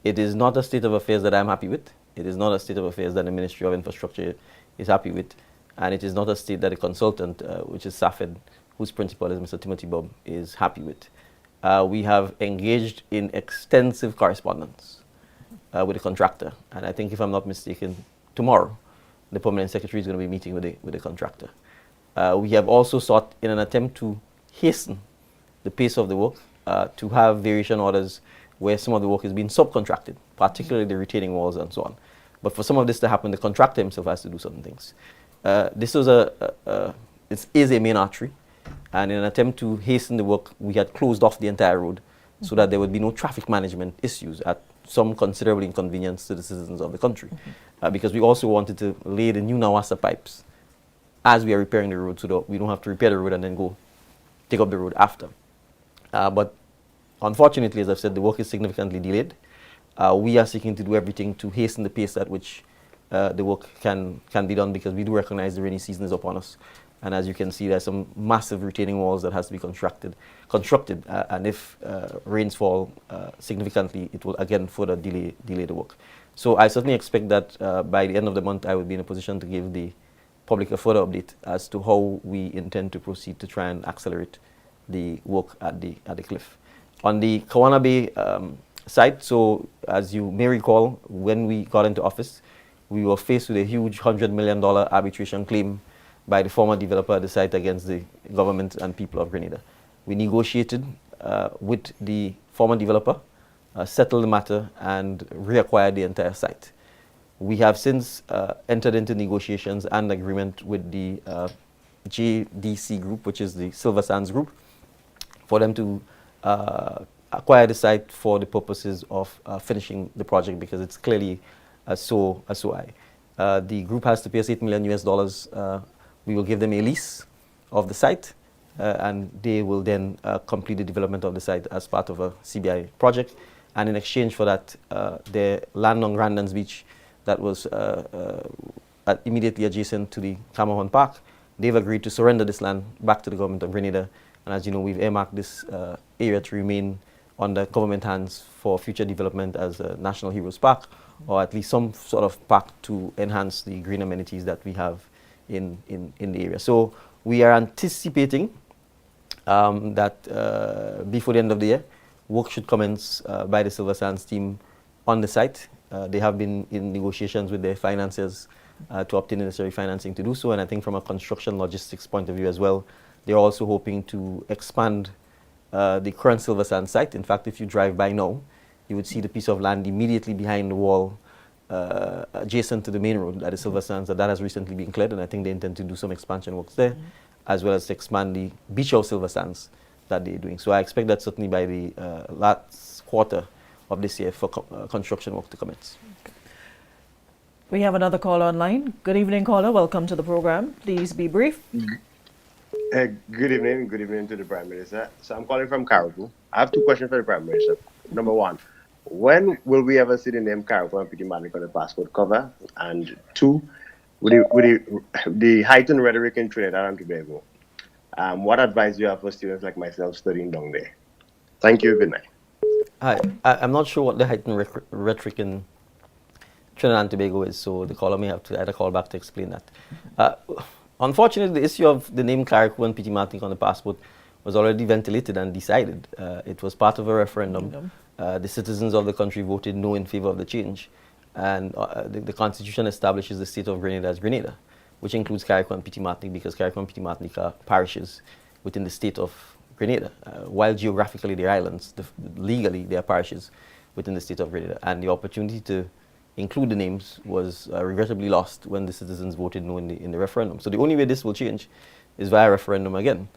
It is not a state of affairs that I'm happy with. It is not a state of affairs that the Ministry of Infrastructure is happy with. And it is not a state that the consultant, which is SAFED, whose principal is Mr. Timothy Bob, is happy with. We have engaged in extensive correspondence with the contractor. And I think, if I'm not mistaken, tomorrow, the Permanent Secretary is going to be meeting with the contractor. We have also sought, in an attempt to hasten the pace of the work, to have variation orders where some of the work is being subcontracted, particularly the retaining walls and so on. But for some of this to happen, the contractor himself has to do certain things. This was it is a main artery, and in an attempt to hasten the work, we had closed off the entire road so that there would be no traffic management issues at some considerable inconvenience to the citizens of the country. Because we also wanted to lay the new Nawasa pipes as we are repairing the road, so that we don't have to repair the road and then go take up the road after. But unfortunately, as I've said, the work is significantly delayed. We are seeking to do everything to hasten the pace at which the work can be done, because we do recognize the rainy season is upon us. And as you can see, there's some massive retaining walls that has to be constructed. And if rains fall significantly, it will again further delay the work. So I certainly expect that by the end of the month, I will be in a position to give the public a further update as to how we intend to proceed to try and accelerate the work at the cliff. On the Kawana Bay site, so as you may recall, when we got into office, we were faced with a huge $100 million arbitration claim by the former developer at the site against the government and people of Grenada. We negotiated with the former developer, settled the matter, and reacquired the entire site. We have since entered into negotiations and agreement with the JDC group, which is the Silver Sands group, for them to acquire the site for the purposes of finishing the project, because it's clearly so high. The group has to pay us $8 million US. We will give them a lease of the site, and they will then complete the development of the site as part of a CBI project. And in exchange for that, their land on Grandans Beach that was immediately adjacent to the Cameron Park, they've agreed to surrender this land back to the government of Grenada. And as you know, we've earmarked this area to remain under government hands for future development as a National Heroes Park, or at least some sort of park to enhance the green amenities that we have in the area. So we are anticipating that before the end of the year, work should commence by the Silver Sands team on the site. They have been in negotiations with their financiers to obtain the necessary financing to do so, and I think from a construction logistics point of view as well, they're also hoping to expand the current Silver Sands site. In fact, if you drive by now, you would see the piece of land immediately behind the wall adjacent to the main road that is Silver Sands, that has recently been cleared, and I think they intend to do some expansion works there, as well as to expand the beach house Silver Sands that they're doing. So I expect that certainly by the last quarter of this year for construction work to commence. We have another caller online. Good evening, caller. Welcome to the program. Please be brief. Good evening to the Prime Minister. So I'm calling from Caribou. I have two questions for the Prime Minister. Number one, when will we ever see the name Caribou and Pitimatic on the passport cover? And two, with the heightened rhetoric in Trinidad and Tobago, what advice do you have for students like myself studying down there? Thank you. Good night. Hi. I'm not sure what the heightened rhetoric in Trinidad and Tobago is, so the caller may have to either call back to explain that. Unfortunately, the issue of the name Carriacou and Pitimatic on the passport was already ventilated and decided. It was part of a referendum. The citizens of the country voted no in favor of the change, and the Constitution establishes the state of Grenada as Grenada, which includes Carriacou and Pitimatic, because Carriacou and Pitimatic are parishes within the state of Grenada. While geographically they're islands, legally they are parishes within the state of Grenada, and the opportunity to include the names was regrettably lost when the citizens voted no in the referendum. So the only way this will change is via referendum again.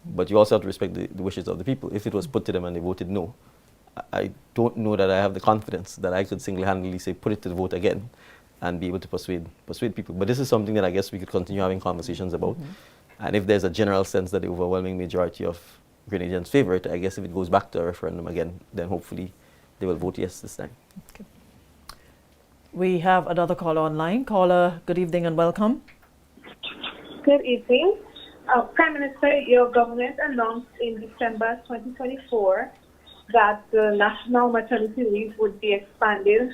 But you also have to respect the wishes of the people. If it was put to them and they voted no, I don't know that I have the confidence that I could single-handedly say put it to the vote again and be able to persuade people. But this is something that I guess we could continue having conversations about. And if there's a general sense that the overwhelming majority of Grenadians favor it, I guess if it goes back to a referendum again, then hopefully they will vote yes this time. Okay. We have another caller online. Caller, good evening and welcome. Good evening. Prime Minister, your government announced in December 2024 that the national maternity leave would be expanded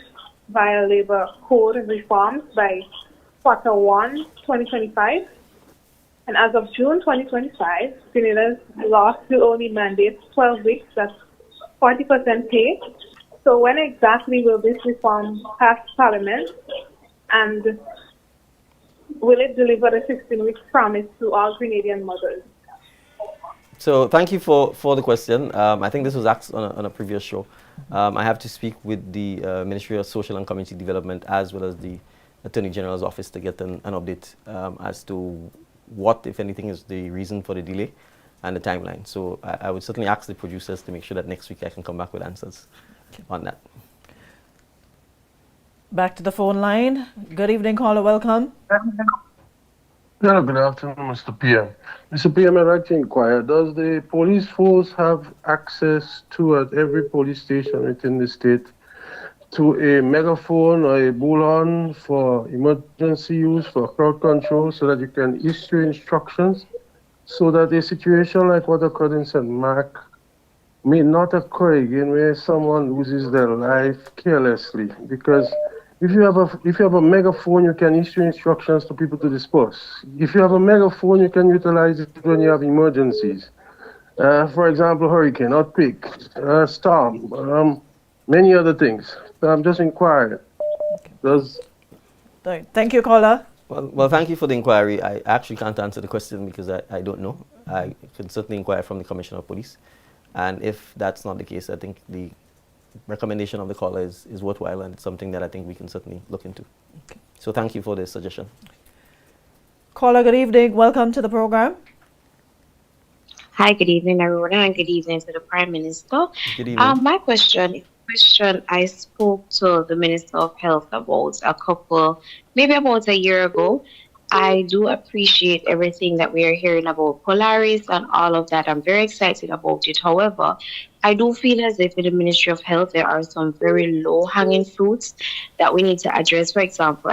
via labor code reforms by Q1 2025. And as of June 2025, Grenada's law still only mandates 12 weeks, that's 40% pay. So when exactly will this reform pass Parliament, and will it deliver the 16-week promise to all Grenadian mothers? So thank you for the question. I think this was asked on a previous show. I have to speak with the Ministry of Social and Community Development as well as the Attorney General's office to get an update as to what, if anything, is the reason for the delay and the timeline. So I would certainly ask the producers to make sure that next week I can come back with answers on that. Back to the phone line. Good evening, caller. Welcome. Yeah, good afternoon, Mr. PM. Mr. PM, I'd like to inquire, does the police force have access to, at every police station within the state, to a megaphone or a bullhorn for emergency use, for crowd control, so that you can issue instructions so that a situation like what occurred in St. Mark may not occur again, where someone loses their life carelessly? Because if you have a megaphone, you can issue instructions to people to disperse. If you have a megaphone, you can utilize it when you have emergencies. For example, hurricane, earthquake, storm, many other things. So I'm just inquiring. Thank you, caller. Well, thank you for the inquiry. I actually can't answer the question because I don't know. I can certainly inquire from the Commissioner of Police. And if that's not the case, I think the recommendation of the caller is worthwhile, and it's something that I think we can certainly look into. Okay. So thank you for the suggestion. Caller, good evening. Welcome to the program. Hi, good evening, everyone, and good evening to the Prime Minister. Good evening. My question I spoke to the Minister of Health about maybe about a year ago. I do appreciate everything that we are hearing about Polaris and all of that. I'm very excited about it. However, I do feel as if in the Ministry of Health, there are some very low-hanging fruits that we need to address. For example,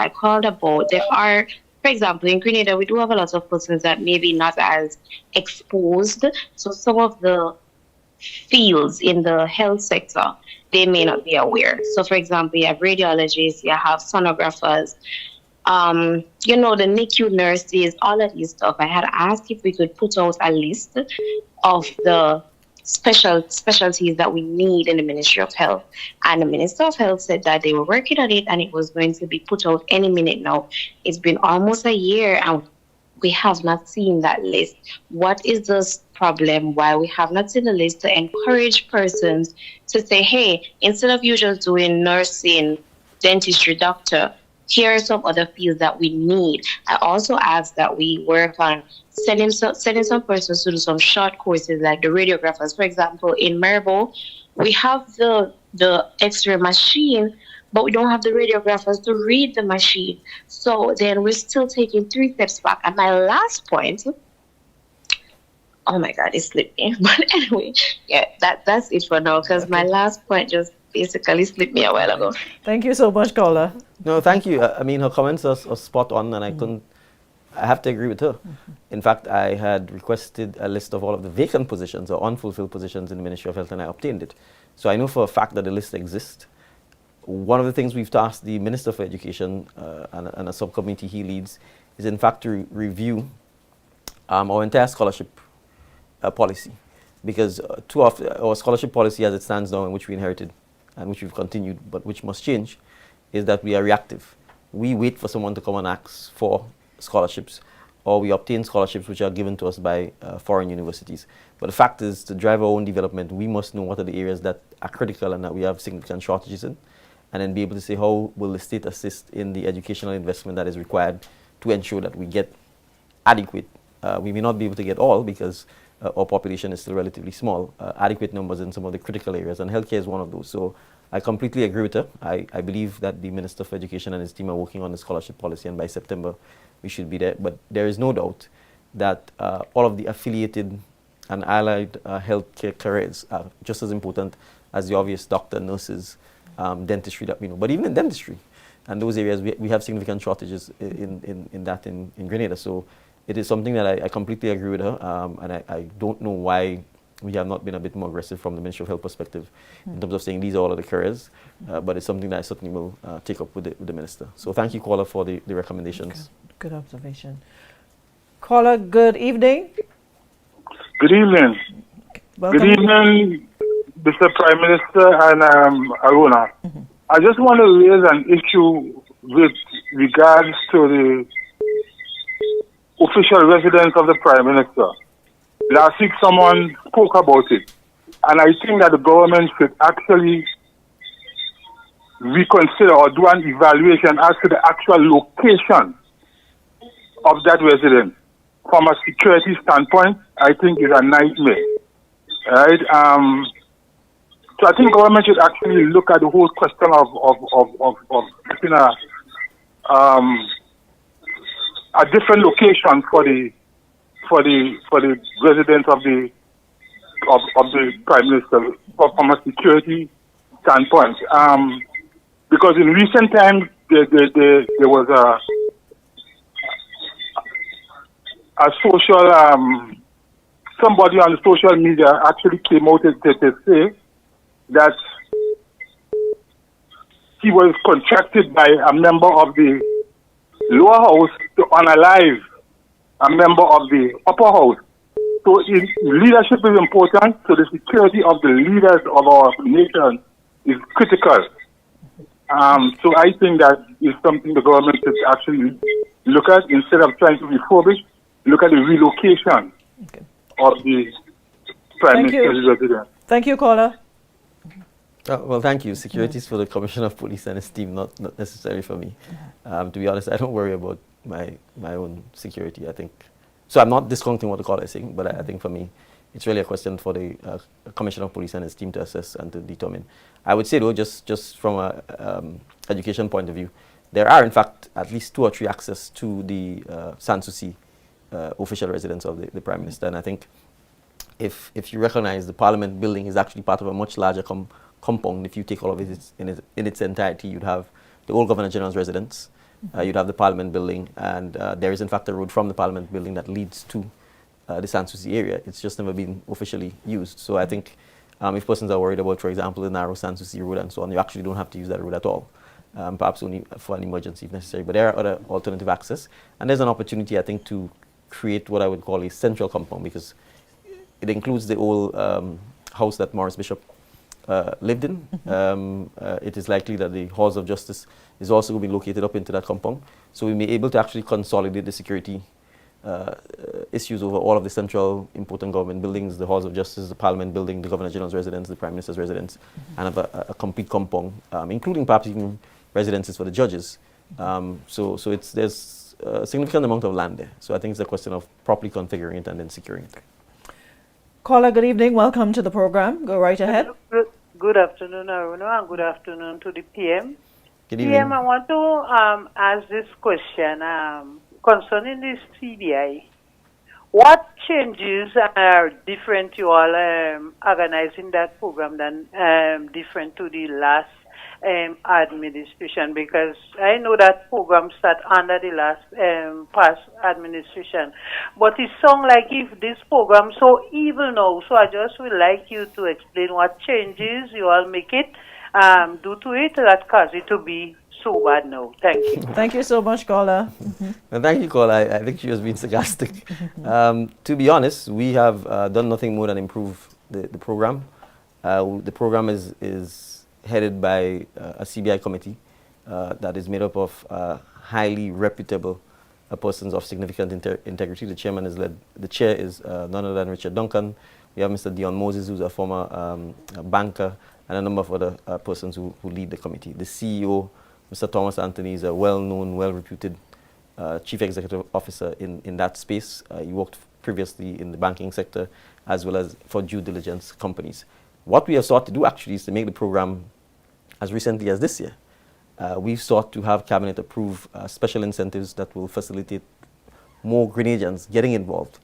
for example, in Grenada, we do have a lot of persons that maybe not as exposed. So some of the fields in the health sector, they may not be aware. So, for example, you have radiologists, you have sonographers, the NICU nurses, all of these stuff. I had asked if we could put out a list of the specialties that we need in the Ministry of Health. And the Minister of Health said that they were working on it and it was going to be put out any minute now. It's been almost a year and we have not seen that list. What is this problem? Why we have not seen the list to encourage persons to say, hey, instead of you just doing nursing, dentistry, doctor, here are some other fields that we need. I also asked that we work on sending some persons to do some short courses like the radiographers. For example, in Maribor, we have the X-ray machine, but we don't have the radiographers to read the machine. So then we're still taking 3 steps back. And my last point, oh my God, it slipped me. But anyway, yeah, that's it for now, because my last point just basically slipped me a while ago. Thank you so much, caller. No, thank you. I mean, her comments are spot on, and I have to agree with her. In fact, I had requested a list of all of the vacant positions or unfulfilled positions in the Ministry of Health, and I obtained it. So I know for a fact that the list exists. One of the things we've tasked the Minister for Education and a subcommittee he leads is, in fact, to review our entire scholarship policy. Because too often, our scholarship policy as it stands now, in which we inherited and which we've continued, but which must change, is that we are reactive. We wait for someone to come and ask for scholarships, or we obtain scholarships which are given to us by foreign universities. But the fact is, to drive our own development, we must know what are the areas that are critical and that we have significant shortages in, and then be able to say, how will the state assist in the educational investment that is required to ensure that we get adequate, we may not be able to get all because our population is still relatively small, adequate numbers in some of the critical areas, and healthcare is one of those. So I completely agree with her. I believe that the Minister for Education and his team are working on the scholarship policy, and by September we should be there. But there is no doubt that all of the affiliated and allied healthcare careers are just as important as the obvious doctor, nurses, dentistry that we know. But even in dentistry and those areas, we have significant shortages in Grenada. So it is something that I completely agree with her, and I don't know why we have not been a bit more aggressive from the Ministry of Health perspective in terms of saying these are all of the careers, but it's something that I certainly will take up with the Minister. So thank you, caller, for the recommendations. Okay. Good observation. Caller, good evening. Good evening. Welcome. Good evening, Mr. Prime Minister and Aruna. I just want to raise an issue with regards to the official residence of the Prime Minister. Last week someone spoke about it, and I think that the government should actually reconsider or do an evaluation as to the actual location of that residence. From a security standpoint, I think is a nightmare. Right? So I think government should actually look at the whole question of a different location for the residents of the Prime Minister from a security standpoint. Because in recent times there was a social somebody on the social media actually came out to say that he was contracted by a member of the lower house to unalive a member of the upper house. So leadership is important, so the security of the leaders of our nation is critical. So I think that is something the government should actually look at, instead of trying to refurbish, look at the relocation of the Prime Minister's residence. Thank you, caller. Well, thank you. Security is for the Commissioner of Police and his team, not necessarily for me. To be honest, I don't worry about my own security, I think. So I'm not discounting what the caller is saying, but I think for me, it's really a question for the Commissioner of Police and his team to assess and to determine. I would say, though, just from an education point of view, there are, in fact, at least 2 or 3 access to the Sanssouci official residence of the Prime Minister. And I think if you recognize the Parliament building is actually part of a much larger compound, if you take all of it in its entirety, you'd have the old Governor General's residence, you'd have the Parliament building, and there is, in fact, a road from the Parliament building that leads to the Sanssouci area. It's just never been officially used. So I think if persons are worried about, for example, the narrow Sanssouci road and so on, you actually don't have to use that road at all. Perhaps only for an emergency if necessary. But there are other alternative access. And there's an opportunity, I think, to create what I would call a central compound, because it includes the old house that Morris Bishop lived in. It is likely that the Halls of Justice is also going to be located up into that compound. So we may be able to actually consolidate the security issues over all of the central important government buildings, the Halls of Justice, the Parliament building, the Governor General's residence, the Prime Minister's residence, and have a complete compound, including perhaps even residences for the judges. So there's a significant amount of land there. So I think it's a question of properly configuring it and then securing it. Caller, good evening. Welcome to the program. Go right ahead. Good afternoon, Aruna, and good afternoon to the PM. Good evening. PM, I want to ask this question concerning this CBI. What changes are different you all organizing that program than different to the last administration? Because I know that program started under the last past administration, but it sounds like if this program so evil now. So I just would like you to explain what changes you all make it do to it that cause it to be so bad now. Thank you. Thank you so much, caller. Well, thank you, caller. I think she was being sarcastic. To be honest, we have done nothing more than improve the program. The program is headed by a CBI committee that is made up of highly reputable persons of significant integrity. The chairman is the chair is none other than Richard Duncan. We have Mr. Dion Moses, who's a former banker, and a number of other persons who lead the committee. The CEO, Mr. Thomas Anthony, is a well-known, well-reputed chief executive officer in that space. He worked previously in the banking sector as well as for due diligence companies. What we have sought to do actually is to make the program as recently as this year. We've sought to have Cabinet approve special incentives that will facilitate more Grenadians getting involved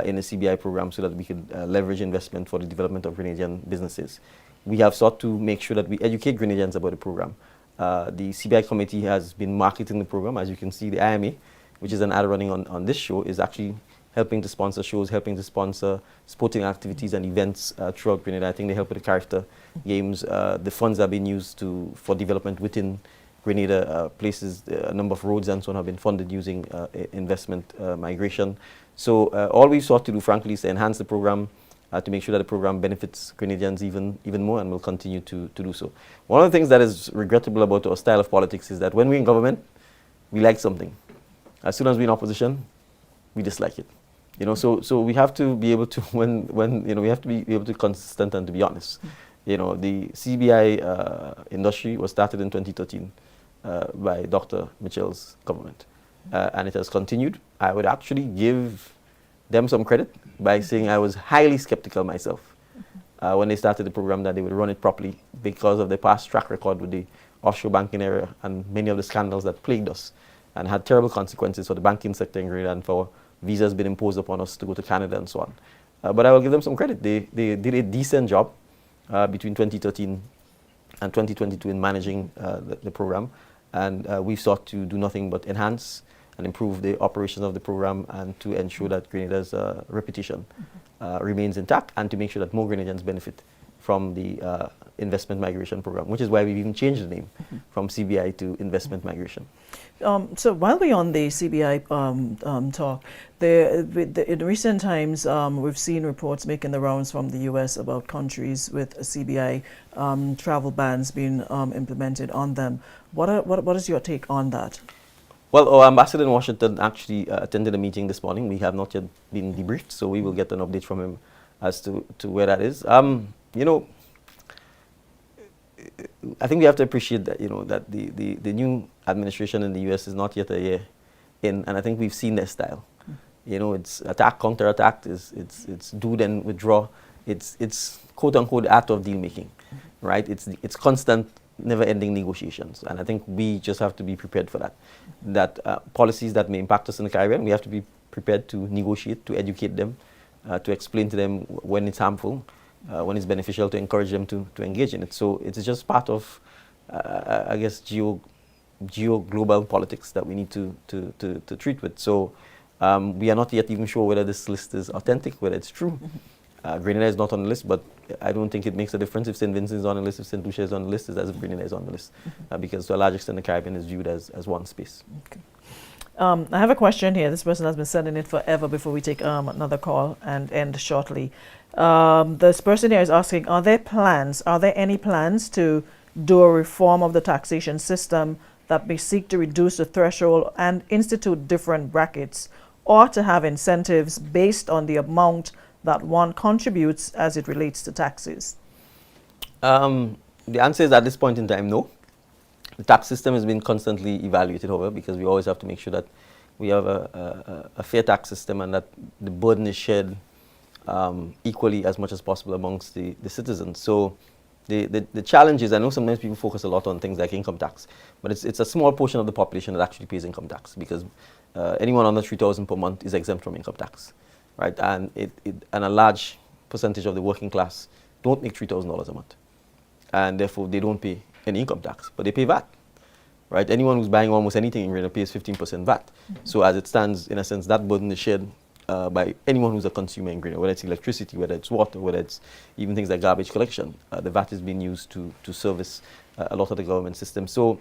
in the CBI program so that we could leverage investment for the development of Grenadian businesses. We have sought to make sure that we educate Grenadians about the program. The CBI committee has been marketing the program. As you can see, the IMA, which is an ad running on this show, is actually helping to sponsor shows, helping to sponsor sporting activities and events throughout Grenada. I think they help with the character games. The funds are being used for development within Grenada. A number of roads and so on have been funded using investment migration. So all we've sought to do, frankly, is to enhance the program, to make sure that the program benefits Grenadians even more, and will continue to do so. One of the things that is regrettable about our style of politics is that when we're in government, we like something. As soon as we're in opposition, we dislike it. So we have to be able to we have to be able to be consistent and to be honest. The CBI industry was started in 2013 by Dr. Mitchell's government, and it has continued. I would actually give them some credit by saying I was highly skeptical myself when they started the program that they would run it properly because of the past track record with the offshore banking area and many of the scandals that plagued us and had terrible consequences for the banking sector in Grenada and for visas being imposed upon us to go to Canada and so on. But I will give them some credit. They did a decent job between 2013 and 2022 in managing the program, and we sought to do nothing but enhance and improve the operations of the program and to ensure that Grenada's reputation remains intact and to make sure that more Grenadians benefit from the investment migration program, which is why we've even changed the name from CBI to investment migration. So while we're on the CBI talk, in recent times we've seen reports making the rounds from the US about countries with CBI travel bans being implemented on them. What is your take on that? Well, our ambassador in Washington actually attended a meeting this morning. We have not yet been debriefed, so we will get an update from him as to where that is. You know, I think we have to appreciate that, you know, that the new administration in the U.S. is not yet a year in, and I think we've seen their style. You know, it's attack, counterattack, it's do then withdraw. It's quote unquote the art of deal making, right? It's constant, never-ending negotiations, and I think we just have to be prepared for that. That policies that may impact us in the Caribbean, we have to be prepared to negotiate, to educate them, to explain to them when it's harmful, when it's beneficial, to encourage them to engage in it. So it's just part of, I guess, geo-global politics that we need to treat with. So we are not yet even sure whether this list is authentic, whether it's true. Grenada is not on the list, but I don't think it makes a difference if St. Vincent is on the list, if St. Lucia is on the list, as if Grenada is on the list, because to a large extent the Caribbean is viewed as one space. Okay. I have a question here. This person has been sending it forever before we take another call and end shortly. This person here is asking, are there any plans to do a reform of the taxation system that may seek to reduce the threshold and institute different brackets, or to have incentives based on the amount that one contributes as it relates to taxes? The answer is at this point in time, no. The tax system has been constantly evaluated, however, because we always have to make sure that we have a fair tax system and that the burden is shared equally as much as possible amongst the citizens. So the challenge is, I know sometimes people focus a lot on things like income tax, but it's a small portion of the population that actually pays income tax, because anyone under 3,000 per month is exempt from income tax, right? And and a large percentage of the working class don't make $3,000 a month, and therefore they don't pay any income tax, but they pay VAT, right? Anyone who's buying almost anything in Grenada pays 15% VAT. So as it stands, in a sense, that burden is shared by anyone who's a consumer in Grenada, whether it's electricity, whether it's water, whether it's even things like garbage collection. The VAT is being used to service a lot of the government system. So,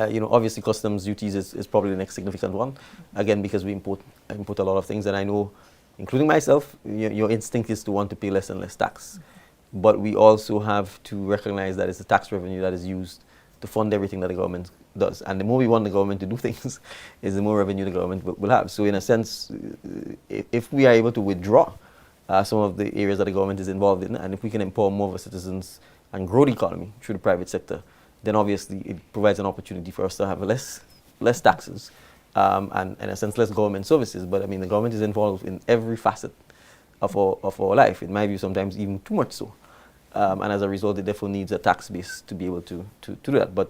you know, obviously customs duties is probably the next significant one, again, because we import a lot of things, and I know, including myself, your instinct is to want to pay less and less tax. But we also have to recognize that it's the tax revenue that is used to fund everything that the government does. And the more we want the government to do things, is the more revenue the government will have. So in a sense, if we are able to withdraw some of the areas that the government is involved in, and if we can empower more of our citizens and grow the economy through the private sector, then obviously it provides an opportunity for us to have less taxes and in a sense less government services. But I mean, the government is involved in every facet of our life, in my view, sometimes even too much so. And as a result, it therefore needs a tax base to be able to do that. But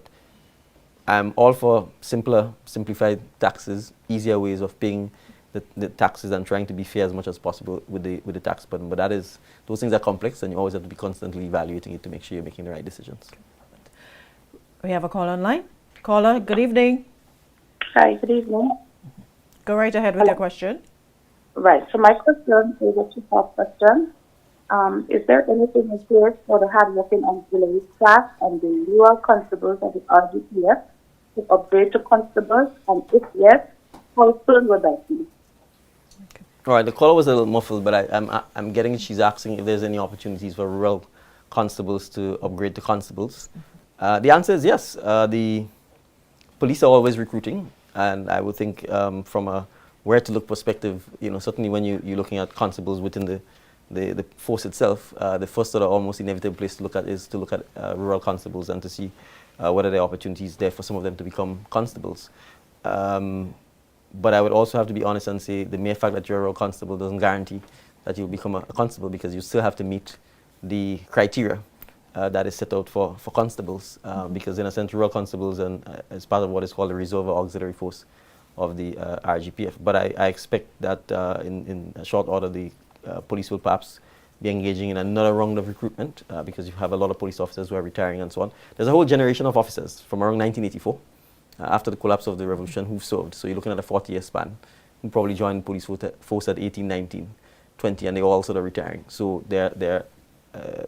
I'm all for simplified taxes, easier ways of paying the taxes and trying to be fair as much as possible with the tax burden. But those things are complex, and you always have to be constantly evaluating it to make sure you're making the right decisions. We have a call online. Caller, good evening. Hi, good evening. Go right ahead with your question. Right, so my question is a two-part question. Is there anything in place for the hardworking auxiliary staff and the rural constables of the RGPF to upgrade to constables? And if yes, how soon would that be? All right, the caller was a little muffled, but I'm getting it. She's asking if there's any opportunities for rural constables to upgrade to constables. The answer is yes. The police are always recruiting, and I would think from a where to look perspective, you know, certainly when you're looking at constables within the force itself, the first sort of almost inevitable place to look at is to look at rural constables and to see what are the opportunities there for some of them to become constables. But I would also have to be honest and say the mere fact that you're a rural constable doesn't guarantee that you'll become a constable, because you still have to meet the criteria that is set out for constables, because in a sense rural constables and as part of what is called the reserve or auxiliary force of the RGPF. But I expect that in a short order the police will perhaps be engaging in another round of recruitment, because you have a lot of police officers who are retiring and so on. There's a whole generation of officers from around 1984, after the collapse of the revolution, who've served. So you're looking at a 40-year span, who probably joined the police force at 18, 19, 20, and they're all sort of retiring. So there are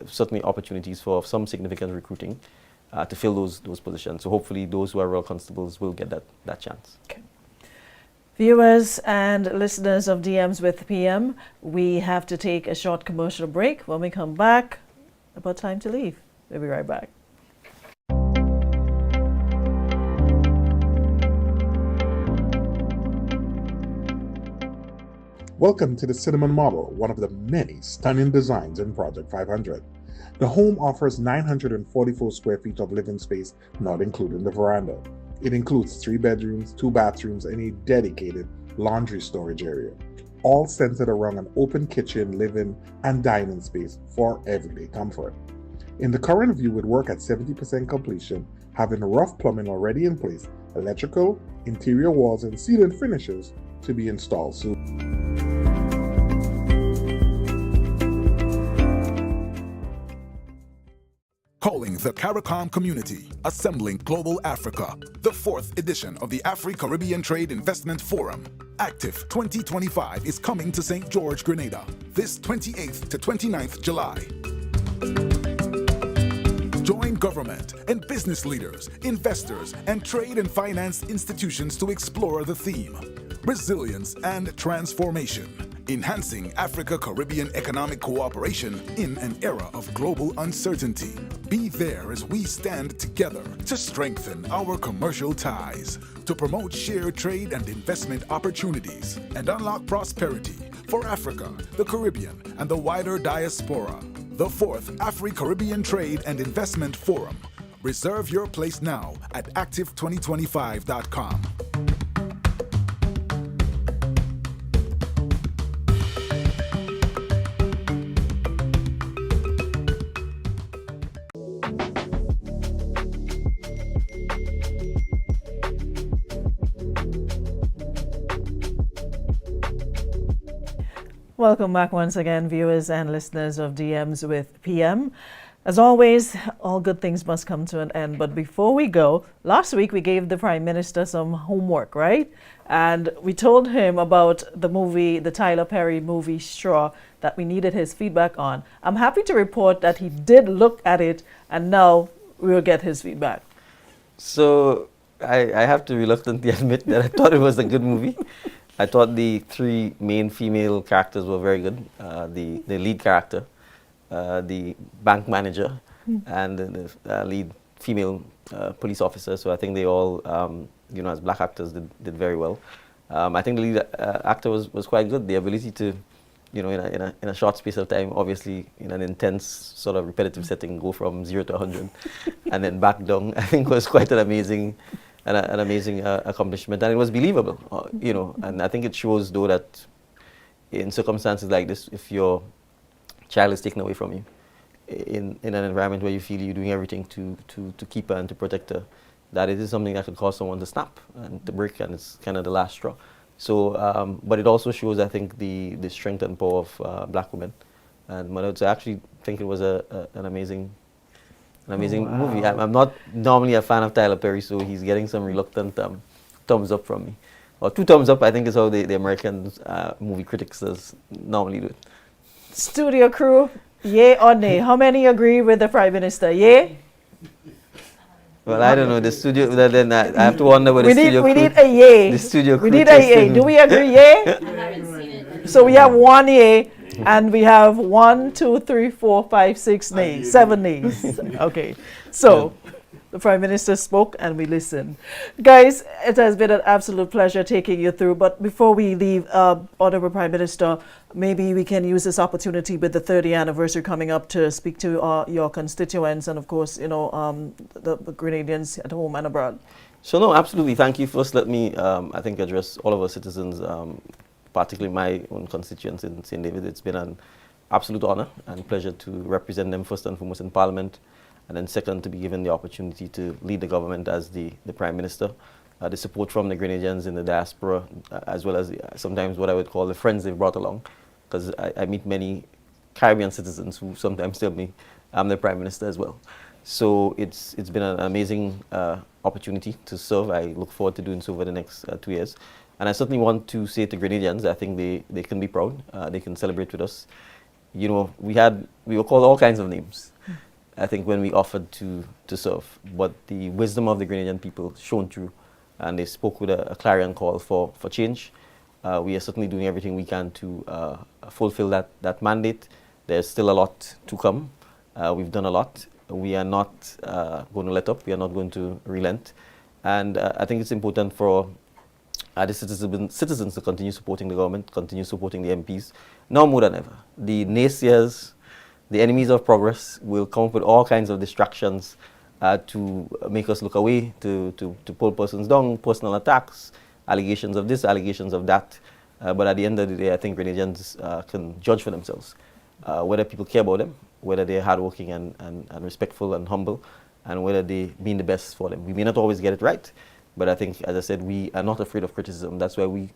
certainly opportunities for some significant recruiting to fill those positions. So hopefully those who are rural constables will get that chance. Okay. Viewers and listeners of DMs with PM, we have to take a short commercial break. When we come back, about time to leave. We'll be right back. Welcome to the Cinnamon Model, one of the many stunning designs in Project 500. The home offers 944 square feet of living space, not including the veranda. It includes 3 bedrooms, 2 bathrooms, and a dedicated laundry storage area, all centered around an open kitchen, living, and dining space for everyday comfort. In the current view, it works at 70% completion, having rough plumbing already in place, electrical, interior walls, and ceiling finishes to be installed soon. Calling the CARICOM community, assembling Global Africa, the 4th edition of the Afri-Caribbean Trade Investment Forum. Active 2025 is coming to St. George, Grenada, this 28th to 29th July. Join government and business leaders, investors, and trade and finance institutions to explore the theme, resilience and transformation, enhancing Africa-Caribbean economic cooperation in an era of global uncertainty. Be there as we stand together to strengthen our commercial ties, to promote shared trade and investment opportunities, and unlock prosperity for Africa, the Caribbean, and the wider diaspora. The 4th Afri-Caribbean Trade and Investment Forum. Reserve your place now at active2025.com. Welcome back once again, viewers and listeners of DMs with PM. As always, all good things must come to an end. But before we go, last week we gave the Prime Minister some homework, right? And we told him about the movie, the Tyler Perry movie Straw, that we needed his feedback on. I'm happy to report that he did look at it, and now we will get his feedback. So I have to reluctantly admit that I thought it was a good movie. I thought the 3 main female characters were very good. The lead character, the bank manager, and the lead female police officer. So I think they all, as black actors, did very well. I think the lead actor was quite good. The ability to, in a short space of time, obviously in an intense sort of repetitive setting, go from 0 to 100 and then back down, I think was quite an amazing accomplishment, and it was believable, and I think it shows, though, that in circumstances like this, if your child is taken away from you in an environment where you feel you're doing everything to keep her and to protect her, that it is something that could cause someone to snap and to break, and it's kind of the last straw. So, but it also shows, I think, the strength and power of black women, and I actually think it was an amazing movie. I'm not normally a fan of Tyler Perry, so he's getting some reluctant thumbs up from me. Or 2 thumbs up, I think, is how the American movie critics normally do it. Studio crew, yay or nay? How many agree with the Prime Minister? Yay? Well, I don't know. The studio, then I have to wonder what the studio crew... We need a yay. The studio crew we need a yay. Do we agree yay? I haven't seen it. So we have 1 yay. And we have 1, 2, 3, 4, 5, 6 nays, 7 nays. Okay, so the Prime Minister spoke and we listened. Guys, it has been an absolute pleasure taking you through. But before we leave, Honorable Prime Minister, maybe we can use this opportunity with the 30th anniversary coming up to speak to your constituents and, of course, the Grenadians at home and abroad. So, no, absolutely. Thank you. First, let me, I think, address all of our citizens, particularly my own constituents in St. David. It's been an absolute honor and pleasure to represent them first and foremost in Parliament, and then second, to be given the opportunity to lead the government as the Prime Minister. The support from the Grenadians in the diaspora, as well as sometimes what I would call the friends they've brought along, because I meet many Caribbean citizens who sometimes tell me I'm the Prime Minister as well. So it's been an amazing opportunity to serve. I look forward to doing so over the next 2 years. And I certainly want to say to Grenadians, I think they can be proud. They can celebrate with us. We were called all kinds of names, I think, when we offered to serve. But the wisdom of the Grenadian people shone through, and they spoke with a clarion call for change. We are certainly doing everything we can to fulfill that mandate. There's still a lot to come. We've done a lot. We are not going to let up. We are not going to relent. And I think it's important for the citizens to continue supporting the government, continue supporting the MPs, now more than ever. The naysayers, the enemies of progress will come up with all kinds of distractions to make us look away, to pull persons down, personal attacks, allegations of this, allegations of that. But at the end of the day, I think Grenadians can judge for themselves whether people care about them, whether they're hardworking and respectful and humble, and whether they mean the best for them. We may not always get it right, but I think, as I said, we are not afraid of criticism. That's why we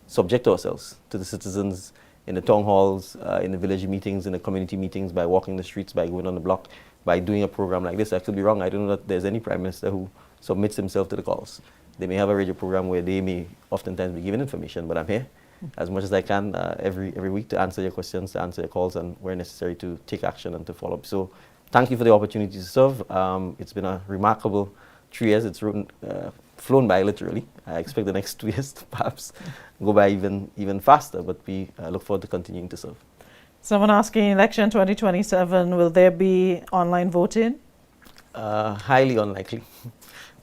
subject ourselves to the citizens in the town halls, in the village meetings, in the community meetings, by walking the streets, by going on the block, by doing a program like this. I could be wrong. I don't know that there's any Prime Minister who submits himself to the calls. They may have a radio program where they may oftentimes be given information, but I'm here as much as I can every week to answer your questions, to answer your calls, and where necessary to take action and to follow up. So thank you for the opportunity to serve. It's been a remarkable 3 years. It's flown by literally. I expect the next 2 years to perhaps go by even faster, but we look forward to continuing to serve. Someone asking, election 2027, will there be online voting? Highly unlikely.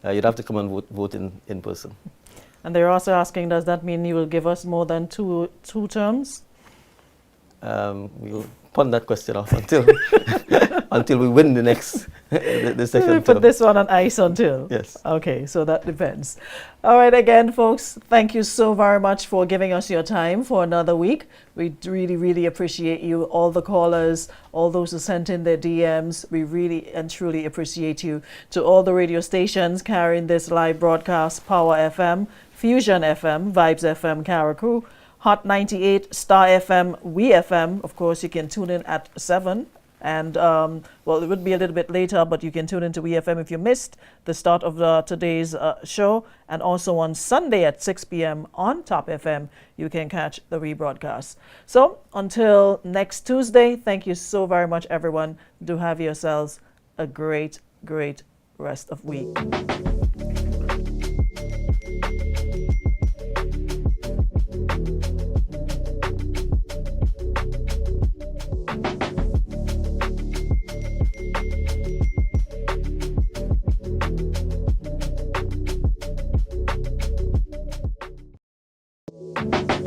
You'd have to come and vote in person. And they're also asking, does that mean you will give us more than two terms? We'll punt that question off until until we win the next the second term. Put this one on ice until? Yes. Okay, so that depends. All right, again, folks, thank you so very much for giving us your time for another week. We really, really appreciate you, all the callers, all those who sent in their DMs. We really and truly appreciate you. To all the radio stations carrying this live broadcast, Power FM, Fusion FM, Vibes FM, Karakou, Hot 98, Star FM, We FM. Of course, you can tune in at 7. And, well, it would be a little bit later, but you can tune into We FM if you missed the start of today's show. And also on Sunday at 6 p.m. on Top FM, you can catch the rebroadcast. So until next Tuesday, thank you so very much, everyone. Do have yourselves a great, great rest of week. Thank you.